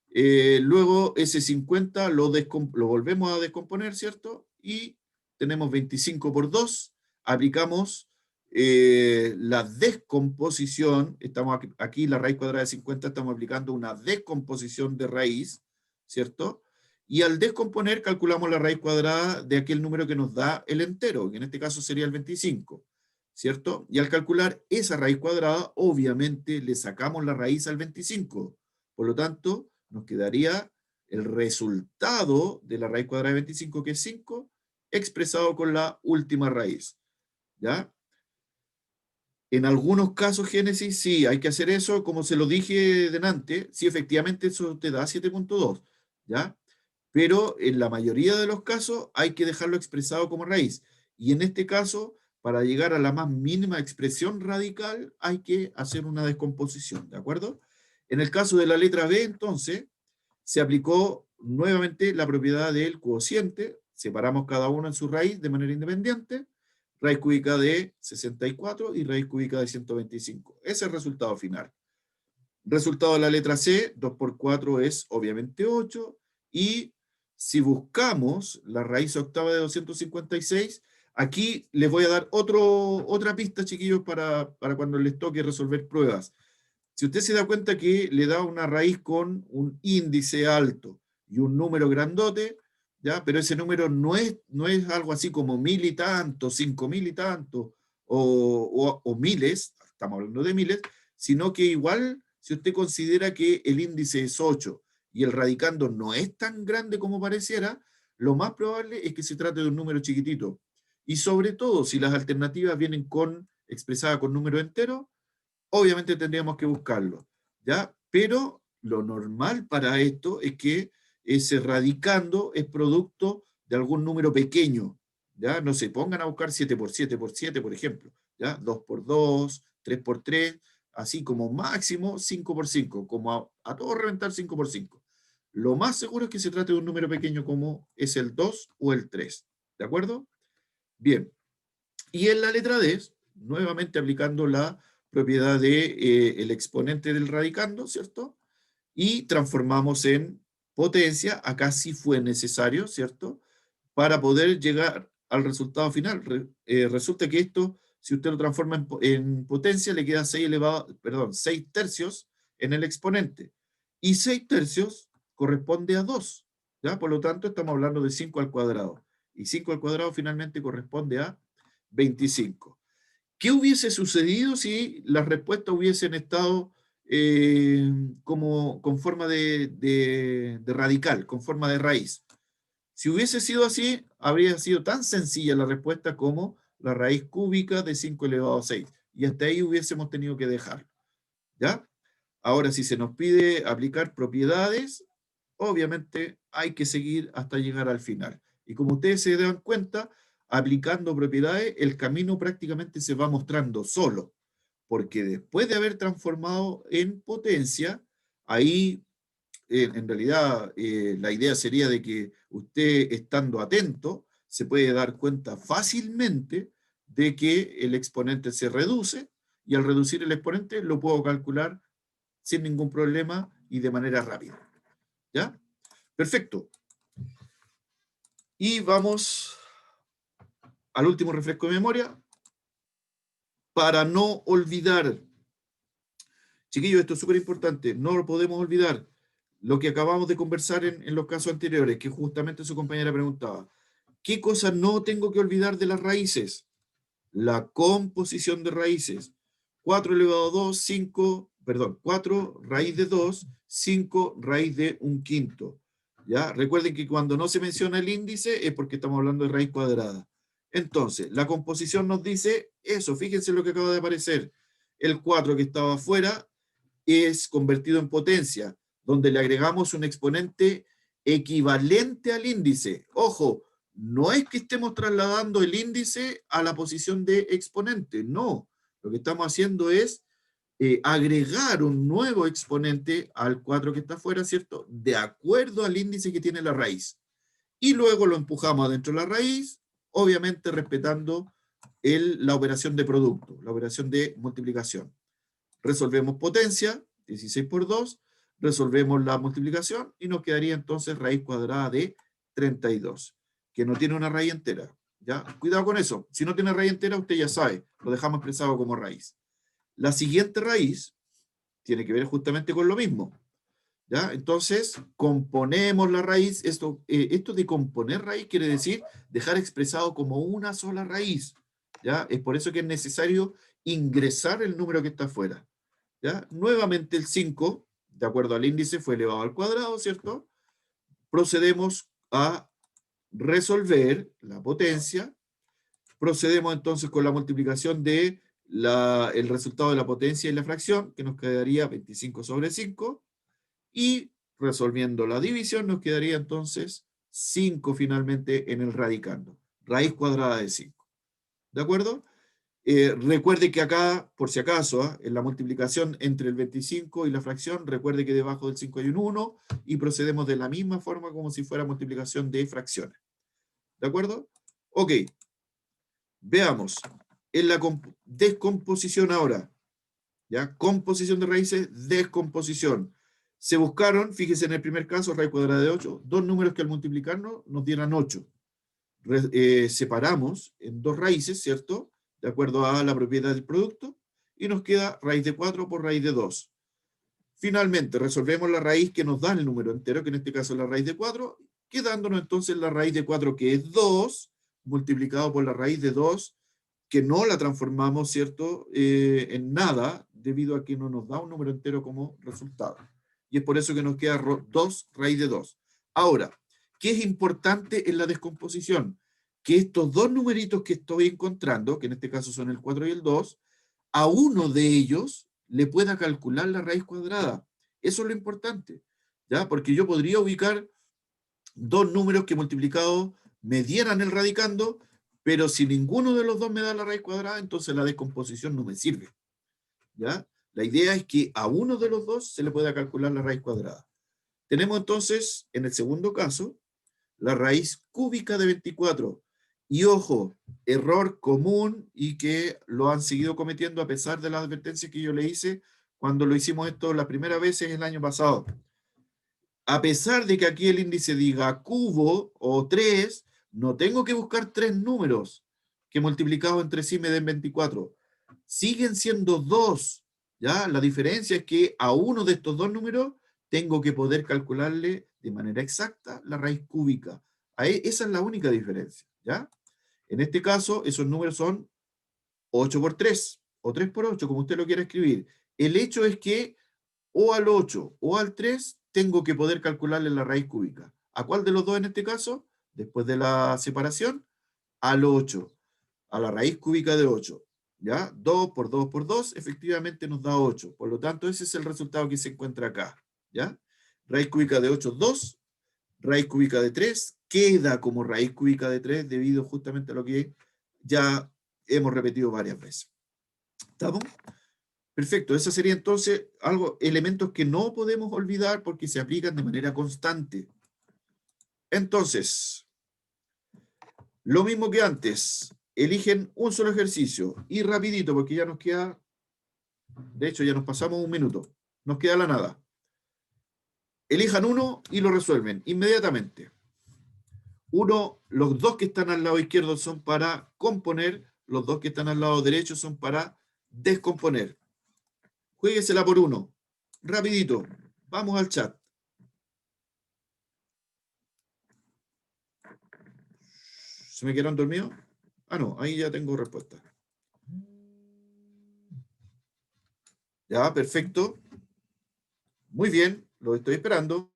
Luego ese 50 lo volvemos a descomponer, ¿cierto? Y tenemos 25 por 2. Aplicamos la descomposición. Estamos aquí, la raíz cuadrada de 50, estamos aplicando una descomposición de raíz, ¿cierto? Y al descomponer calculamos la raíz cuadrada de aquel número que nos da el entero, que en este caso sería el 25, ¿cierto? Y al calcular esa raíz cuadrada, obviamente le sacamos la raíz al 25. Por lo tanto, nos quedaría el resultado de la raíz cuadrada de 25, que es 5, expresado con la última raíz. ¿Ya? En algunos casos, Génesis, sí, hay que hacer eso, como se lo dije delante, sí, efectivamente eso te da 7.2, ¿ya? Pero en la mayoría de los casos hay que dejarlo expresado como raíz. Y en este caso, para llegar a la más mínima expresión radical, hay que hacer una descomposición, ¿de acuerdo? En el caso de la letra B, entonces, se aplicó nuevamente la propiedad del cociente, separamos cada uno en su raíz de manera independiente, raíz cúbica de 64 y raíz cúbica de 125. Ese es el resultado final. Resultado de la letra C, 2 por 4 es obviamente 8, y si buscamos la raíz octava de 256, aquí les voy a dar otra pista, chiquillos, para cuando les toque resolver pruebas. Si usted se da cuenta que le da una raíz con un índice alto y un número grandote, ¿ya? Pero ese número no es algo así como 1000 y tanto, 5000 y tanto, o miles, estamos hablando de miles, sino que igual, si usted considera que el índice es 8 y el radicando no es tan grande como pareciera, lo más probable es que se trate de un número chiquitito. Y sobre todo, si las alternativas vienen expresadas con número entero, obviamente tendríamos que buscarlo, ¿ya? Pero lo normal para esto es que ese radicando es producto de algún número pequeño, ¿ya? No se pongan a buscar 7 por 7 por 7, por ejemplo, ¿ya? 2 por 2, 3 por 3, así como máximo 5 por 5, como a todo reventar 5 por 5. Lo más seguro es que se trate de un número pequeño como es el 2 o el 3, ¿de acuerdo? Bien. Y en la letra D, nuevamente aplicando la propiedad de el exponente del radicando, ¿cierto? Y transformamos en potencia, acá sí fue necesario, ¿cierto? Para poder llegar al resultado final. Resulta que esto, si usted lo transforma en potencia, le queda 6 tercios en el exponente. Y 6 tercios corresponde a 2, ¿ya? Por lo tanto, estamos hablando de 5 al cuadrado. Y 5 al cuadrado finalmente corresponde a 25. ¿Qué hubiese sucedido si las respuestas hubiesen estado como con forma de radical, con forma de raíz? Si hubiese sido así, habría sido tan sencilla la respuesta como la raíz cúbica de 5 elevado a 6. Y hasta ahí hubiésemos tenido que dejar. ¿Ya? Ahora, si se nos pide aplicar propiedades, obviamente hay que seguir hasta llegar al final. Y como ustedes se dan cuenta, aplicando propiedades, el camino prácticamente se va mostrando solo, porque después de haber transformado en potencia, ahí en realidad la idea sería de que usted, estando atento, se puede dar cuenta fácilmente de que el exponente se reduce, y al reducir el exponente lo puedo calcular sin ningún problema y de manera rápida. ¿Ya? Perfecto. Y vamos al último refresco de memoria, para no olvidar. Chiquillos, esto es súper importante, no lo podemos olvidar. Lo que acabamos de conversar en los casos anteriores, que justamente su compañera preguntaba. ¿Qué cosa no tengo que olvidar de las raíces? La composición de raíces. 4 elevado a 2, 4 raíz de 2, 5 raíz de 1/5. ¿Ya? Recuerden que cuando no se menciona el índice es porque estamos hablando de raíz cuadrada. Entonces, la composición nos dice eso. Fíjense lo que acaba de aparecer. El 4 que estaba afuera es convertido en potencia, donde le agregamos un exponente equivalente al índice. Ojo, no es que estemos trasladando el índice a la posición de exponente, no. Lo que estamos haciendo es agregar un nuevo exponente al 4 que está afuera, ¿cierto? De acuerdo al índice que tiene la raíz. Y luego lo empujamos adentro de la raíz, obviamente respetando la operación de producto, la operación de multiplicación. Resolvemos potencia, 16 por 2, resolvemos la multiplicación y nos quedaría entonces raíz cuadrada de 32, que no tiene una raíz entera. ¿Ya? Cuidado con eso. Si no tiene raíz entera, usted ya sabe, lo dejamos expresado como raíz. La siguiente raíz tiene que ver justamente con lo mismo. ¿Ya? Entonces, componemos la raíz. Esto de componer raíz quiere decir dejar expresado como una sola raíz. ¿Ya? Es por eso que es necesario ingresar el número que está afuera. ¿Ya? Nuevamente el 5, de acuerdo al índice, fue elevado al cuadrado, ¿cierto? Procedemos a resolver la potencia. Procedemos entonces con la multiplicación de el resultado de la potencia y la fracción, que nos quedaría 25 sobre 5. Y resolviendo la división nos quedaría entonces 5 finalmente en el radicando. Raíz cuadrada de 5. ¿De acuerdo? Recuerde que acá, por si acaso, en la multiplicación entre el 25 y la fracción, recuerde que debajo del 5 hay un 1 y procedemos de la misma forma como si fuera multiplicación de fracciones. ¿De acuerdo? Ok. Veamos. En la descomposición ahora. ¿Ya? Composición de raíces, descomposición. Se buscaron, fíjense en el primer caso, raíz cuadrada de 8, dos números que al multiplicarnos nos dieran 8. Separamos en dos raíces, ¿cierto? De acuerdo a la propiedad del producto, y nos queda raíz de 4 por raíz de 2. Finalmente, resolvemos la raíz que nos da el número entero, que en este caso es la raíz de 4, quedándonos entonces la raíz de 4, que es 2, multiplicado por la raíz de 2, que no la transformamos, ¿cierto?, en nada, debido a que no nos da un número entero como resultado. Y es por eso que nos queda 2 raíz de 2. Ahora, ¿qué es importante en la descomposición? que estos dos numeritos que estoy encontrando, que en este caso son el 4 y el 2, a uno de ellos le pueda calcular la raíz cuadrada. Eso es lo importante, ¿ya? Porque yo podría ubicar dos números que multiplicados me dieran el radicando, pero si ninguno de los dos me da la raíz cuadrada, entonces la descomposición no me sirve, ¿ya? La idea es que a uno de los dos se le pueda calcular la raíz cuadrada. Tenemos entonces, en el segundo caso, la raíz cúbica de 24. Y ojo, error común y que lo han seguido cometiendo a pesar de las advertencias que yo le hice cuando lo hicimos esto la primera vez el año pasado. A pesar de que aquí el índice diga cubo o 3, no tengo que buscar 3 números que multiplicados entre sí me den 24. Siguen siendo 2, ¿ya? La diferencia es que a uno de estos dos números tengo que poder calcularle de manera exacta la raíz cúbica. Esa es la única diferencia, ¿ya? En este caso, esos números son 8 por 3, o 3 por 8, como usted lo quiera escribir. El hecho es que o al 8 o al 3 tengo que poder calcularle la raíz cúbica. ¿A cuál de los dos en este caso? Después de la separación, al 8, a la raíz cúbica de 8. ¿Ya? 2 por 2 por 2 efectivamente nos da 8. Por lo tanto, ese es el resultado que se encuentra acá. ¿Ya? Raíz cúbica de 8 es 2. Raíz cúbica de 3 queda como raíz cúbica de 3 debido justamente a lo que ya hemos repetido varias veces. ¿Estamos? Perfecto, esa sería entonces elementos que no podemos olvidar porque se aplican de manera constante. Entonces, lo mismo que antes, eligen un solo ejercicio y rapidito porque ya nos queda, de hecho ya nos pasamos un minuto, nos queda la nada. Elijan uno y lo resuelven inmediatamente. Los dos que están al lado izquierdo son para componer, los dos que están al lado derecho son para descomponer. Juéguesela por uno. Rapidito. Vamos al chat. ¿Se me quedaron dormidos? Ah, no. Ahí ya tengo respuesta. Ya, perfecto. Muy bien. Lo estoy esperando.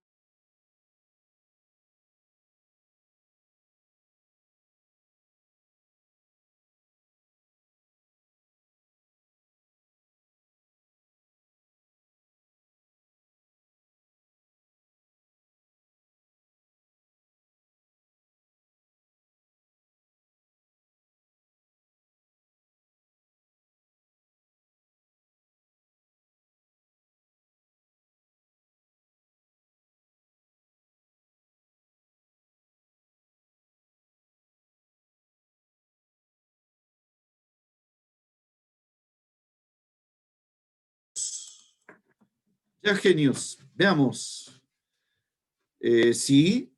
Ya, genios. Veamos. Sí.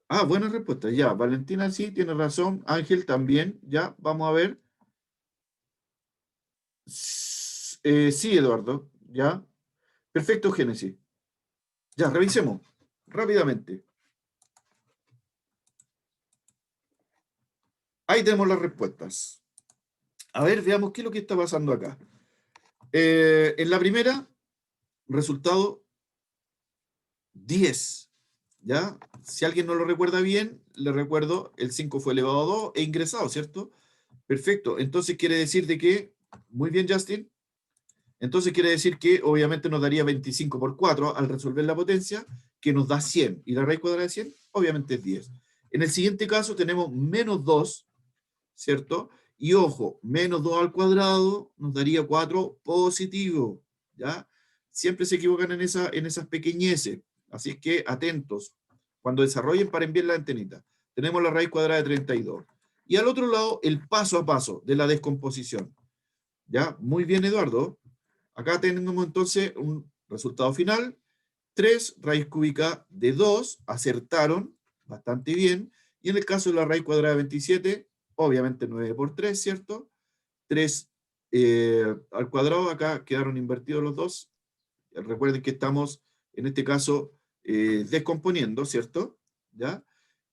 Ah, buena respuesta. Ya, Valentina sí, tiene razón. Ángel también. Ya, vamos a ver. Sí, Eduardo. Ya. Perfecto, Génesis. Ya, revisemos rápidamente. Ahí tenemos las respuestas. A ver, veamos qué es lo que está pasando acá. En la primera, resultado 10. ¿Ya? Si alguien no lo recuerda bien, le recuerdo, el 5 fue elevado a 2 e ingresado, ¿cierto? Perfecto. Entonces quiere decir de que, muy bien, Justin. Entonces quiere decir que obviamente nos daría 25 por 4 al resolver la potencia, que nos da 100. Y la raíz cuadrada de 100, obviamente es 10. En el siguiente caso tenemos menos 2, ¿cierto? Y ojo, menos 2 al cuadrado nos daría 4 positivo, ¿ya? Siempre se equivocan en esas pequeñeces. Así es que atentos. Cuando desarrollen, paren bien la antenita. Tenemos la raíz cuadrada de 32. Y al otro lado, el paso a paso de la descomposición. ¿Ya? Muy bien, Eduardo. Acá tenemos entonces un resultado final. 3 raíz cúbica de 2. Acertaron bastante bien. Y en el caso de la raíz cuadrada de 27, obviamente 9 por 3, ¿cierto? 3 al cuadrado. Acá quedaron invertidos los dos. Recuerden que estamos, en este caso, descomponiendo, ¿cierto? ¿Ya?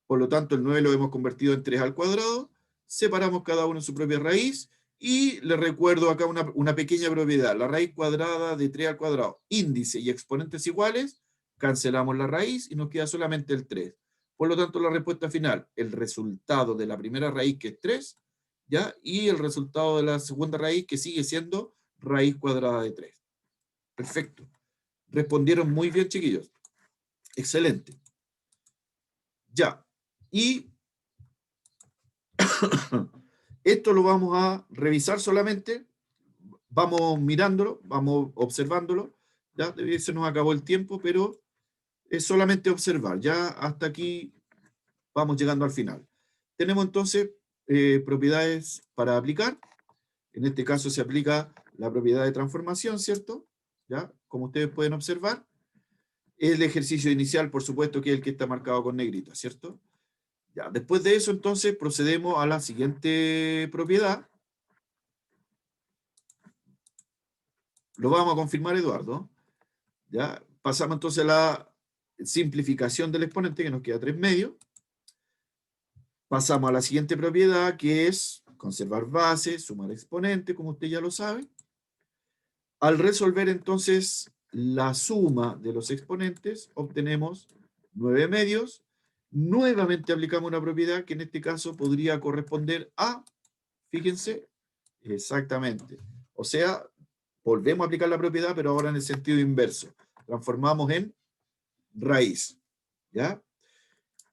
Por lo tanto, el 9 lo hemos convertido en 3 al cuadrado. Separamos cada uno en su propia raíz. Y les recuerdo acá una pequeña propiedad. La raíz cuadrada de 3 al cuadrado, índice y exponentes iguales, cancelamos la raíz y nos queda solamente el 3. Por lo tanto, la respuesta final, el resultado de la primera raíz, que es 3, ¿ya? Y el resultado de la segunda raíz, que sigue siendo raíz cuadrada de 3. Perfecto. Respondieron muy bien, chiquillos. Excelente. Ya. Y esto lo vamos a revisar solamente. Vamos mirándolo, vamos observándolo. Ya se nos acabó el tiempo, pero es solamente observar. Ya hasta aquí vamos llegando al final. Tenemos entonces propiedades para aplicar. En este caso se aplica la propiedad de transformación, ¿cierto? ¿Ya? Como ustedes pueden observar. El ejercicio inicial, por supuesto, que es el que está marcado con negrita, ¿cierto? Ya, después de eso, entonces, procedemos a la siguiente propiedad. Lo vamos a confirmar, Eduardo. Ya, pasamos entonces a la simplificación del exponente, que nos queda 3 medios. Pasamos a la siguiente propiedad, que es conservar base, sumar exponente, como usted ya lo sabe. Al resolver entonces la suma de los exponentes, obtenemos 9 medios. Nuevamente aplicamos una propiedad que en este caso podría corresponder a, fíjense, exactamente. O sea, volvemos a aplicar la propiedad, pero ahora en el sentido inverso. Transformamos en raíz. ¿Ya?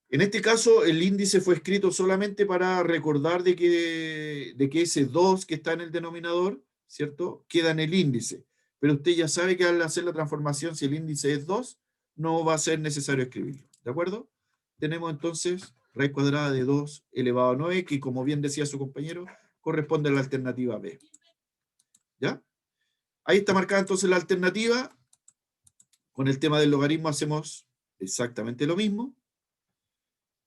En este caso, el índice fue escrito solamente para recordar de que ese 2 que está en el denominador, ¿cierto?, queda en el índice. Pero usted ya sabe que al hacer la transformación, si el índice es 2, no va a ser necesario escribirlo. ¿De acuerdo? Tenemos entonces raíz cuadrada de 2 elevado a 9, que como bien decía su compañero, corresponde a la alternativa B. ¿Ya? Ahí está marcada entonces la alternativa. Con el tema del logaritmo hacemos exactamente lo mismo.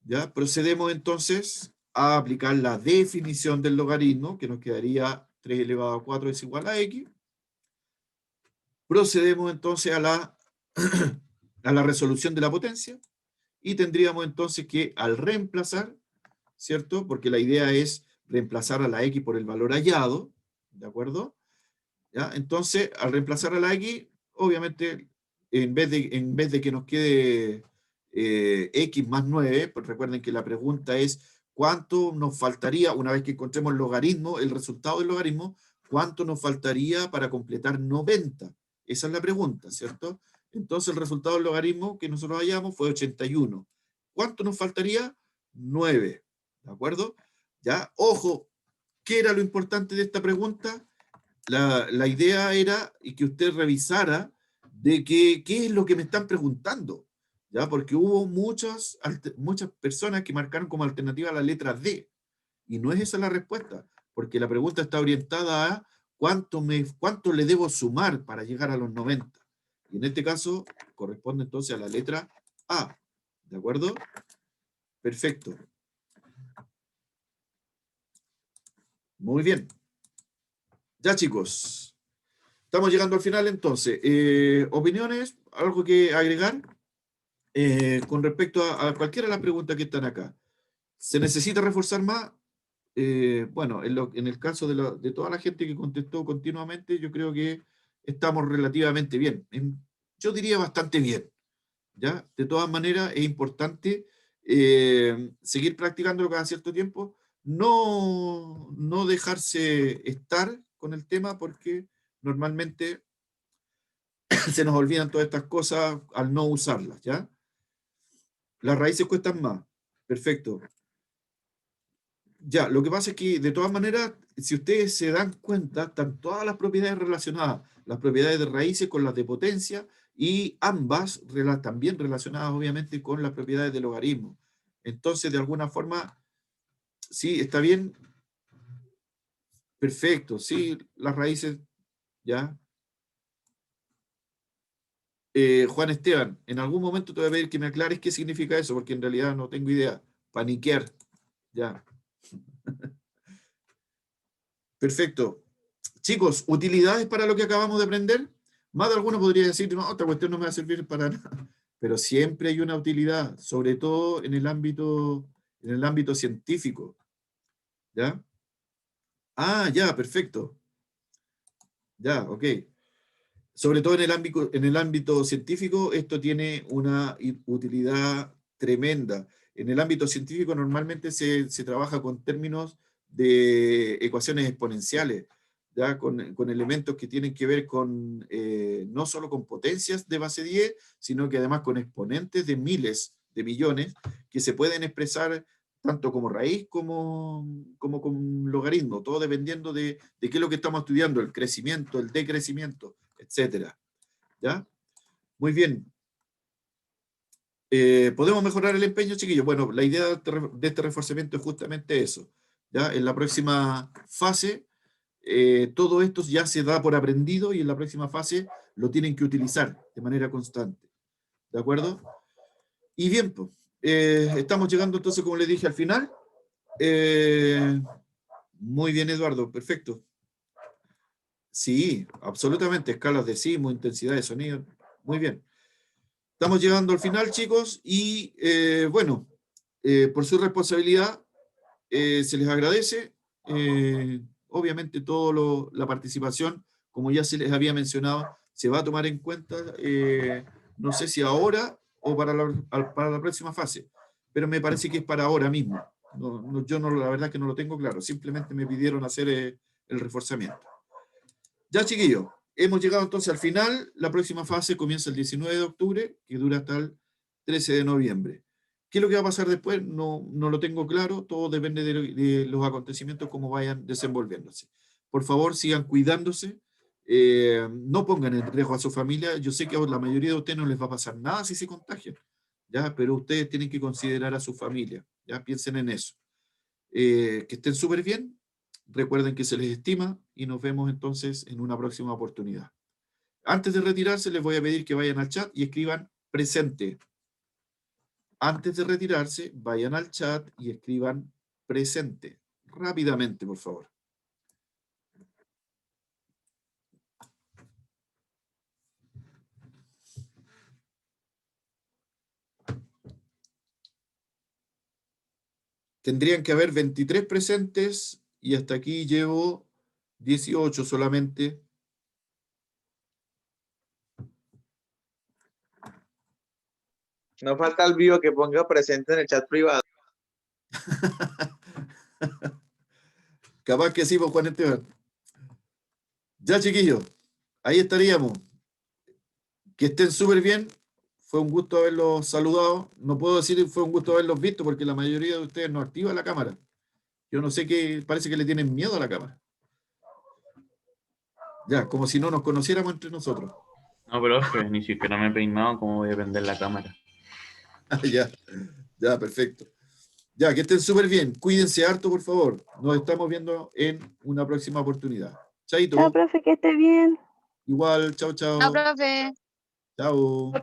¿Ya? Procedemos entonces a aplicar la definición del logaritmo, que nos quedaría 3 elevado a 4 es igual a x. Procedemos entonces a la resolución de la potencia, y tendríamos entonces que al reemplazar, ¿cierto? Porque la idea es reemplazar a la x por el valor hallado, ¿de acuerdo? ¿Ya? Entonces, al reemplazar a la x, obviamente, en vez de que nos quede x más 9, pues recuerden que la pregunta es cuánto nos faltaría, una vez que encontremos el logaritmo, el resultado del logaritmo, cuánto nos faltaría para completar 90. Esa es la pregunta, ¿cierto? Entonces el resultado del logaritmo que nosotros hallamos fue 81. ¿Cuánto nos faltaría? 9. ¿De acuerdo? Ya, ojo, ¿qué era lo importante de esta pregunta? La idea era y que usted revisara de qué es lo que me están preguntando, ¿ya? Porque hubo muchas personas que marcaron como alternativa la letra D, y no es esa la respuesta, porque la pregunta está orientada a cuánto le debo sumar para llegar a los 90. Y en este caso corresponde entonces a la letra A, ¿de acuerdo? Perfecto. Muy bien. Ya, chicos, estamos llegando al final entonces. ¿Opiniones? ¿Algo que agregar? Con respecto a cualquiera de las preguntas que están acá. ¿Se necesita reforzar más? Bueno, en el caso de toda la gente que contestó continuamente, yo creo que estamos relativamente bien. Yo diría bastante bien. ¿Ya? De todas maneras, es importante seguir practicándolo cada cierto tiempo. No dejarse estar con el tema, porque normalmente se nos olvidan todas estas cosas al no usarlas, ¿ya? Las raíces cuestan más. Perfecto. Ya, lo que pasa es que, de todas maneras, si ustedes se dan cuenta, están todas las propiedades relacionadas, las propiedades de raíces con las de potencia, y ambas también relacionadas, obviamente, con las propiedades del logaritmo. Entonces, de alguna forma, sí, está bien. Perfecto, sí, las raíces, ¿ya? Juan Esteban, en algún momento te voy a pedir que me aclares qué significa eso, porque en realidad no tengo idea. Paniquear, ya. Perfecto. Chicos, ¿utilidades para lo que acabamos de aprender? Más de alguno podría decir, no, esta cuestión no me va a servir para nada. Pero siempre hay una utilidad, sobre todo en el ámbito científico. ¿Ya? Ah, ya, perfecto. Ya, ok. Sobre todo en el ámbito científico, esto tiene una utilidad tremenda. En el ámbito científico normalmente se trabaja con términos de ecuaciones exponenciales, ¿ya? Con elementos que tienen que ver con, no solo con potencias de base 10, sino que además con exponentes de miles de millones, que se pueden expresar tanto como raíz como con logaritmo, todo dependiendo de qué es lo que estamos estudiando, el crecimiento, el decrecimiento, etc. ¿Ya? Muy bien. ¿Podemos mejorar el empeño, chiquillos? Bueno, la idea de este reforzamiento es justamente eso. ¿Ya? En la próxima fase, todo esto ya se da por aprendido y en la próxima fase lo tienen que utilizar de manera constante. ¿De acuerdo? Y bien, pues, estamos llegando entonces, como les dije, al final. Muy bien, Eduardo, perfecto. Sí, absolutamente, escalas de sismo, intensidad de sonido, muy bien. Estamos llegando al final, chicos, y bueno, por su responsabilidad se les agradece, obviamente toda la participación, como ya se les había mencionado, se va a tomar en cuenta, no sé si ahora o para la próxima fase, pero me parece que es para ahora mismo. Yo no, la verdad que no lo tengo claro, simplemente me pidieron hacer el reforzamiento. Ya, chiquillos, hemos llegado entonces al final. La próxima fase comienza el 19 de octubre, que dura hasta el 13 de noviembre. ¿Qué es lo que va a pasar después? No lo tengo claro, todo depende de los acontecimientos, cómo vayan desenvolviéndose. Por favor, sigan cuidándose, no pongan en riesgo a su familia. Yo sé que a la mayoría de ustedes no les va a pasar nada si se contagian, ¿ya? Pero ustedes tienen que considerar a su familia, ¿ya? Piensen en eso. Que estén súper bien. Recuerden que se les estima y nos vemos entonces en una próxima oportunidad. Antes de retirarse, les voy a pedir que vayan al chat y escriban presente. Antes de retirarse, vayan al chat y escriban presente. Rápidamente, por favor. Tendrían que haber 23 presentes y hasta aquí llevo 18 solamente. No falta el vivo que ponga presente en el chat privado. Capaz que sí, pues, Juan Esteban. Ya, chiquillos, ahí estaríamos. Que estén súper bien. Fue un gusto haberlos saludado. No puedo decir que fue un gusto haberlos visto porque la mayoría de ustedes no activa la cámara. Yo no sé qué, parece que le tienen miedo a la cámara. Ya, como si no nos conociéramos entre nosotros. No, profe, ni siquiera me he peinado, ¿cómo voy a prender la cámara? Ya, perfecto. Ya, que estén súper bien. Cuídense harto, por favor. Nos estamos viendo en una próxima oportunidad. Chaito. Chao, profe, que esté bien. Igual, chao, chao. No, profe. Chao.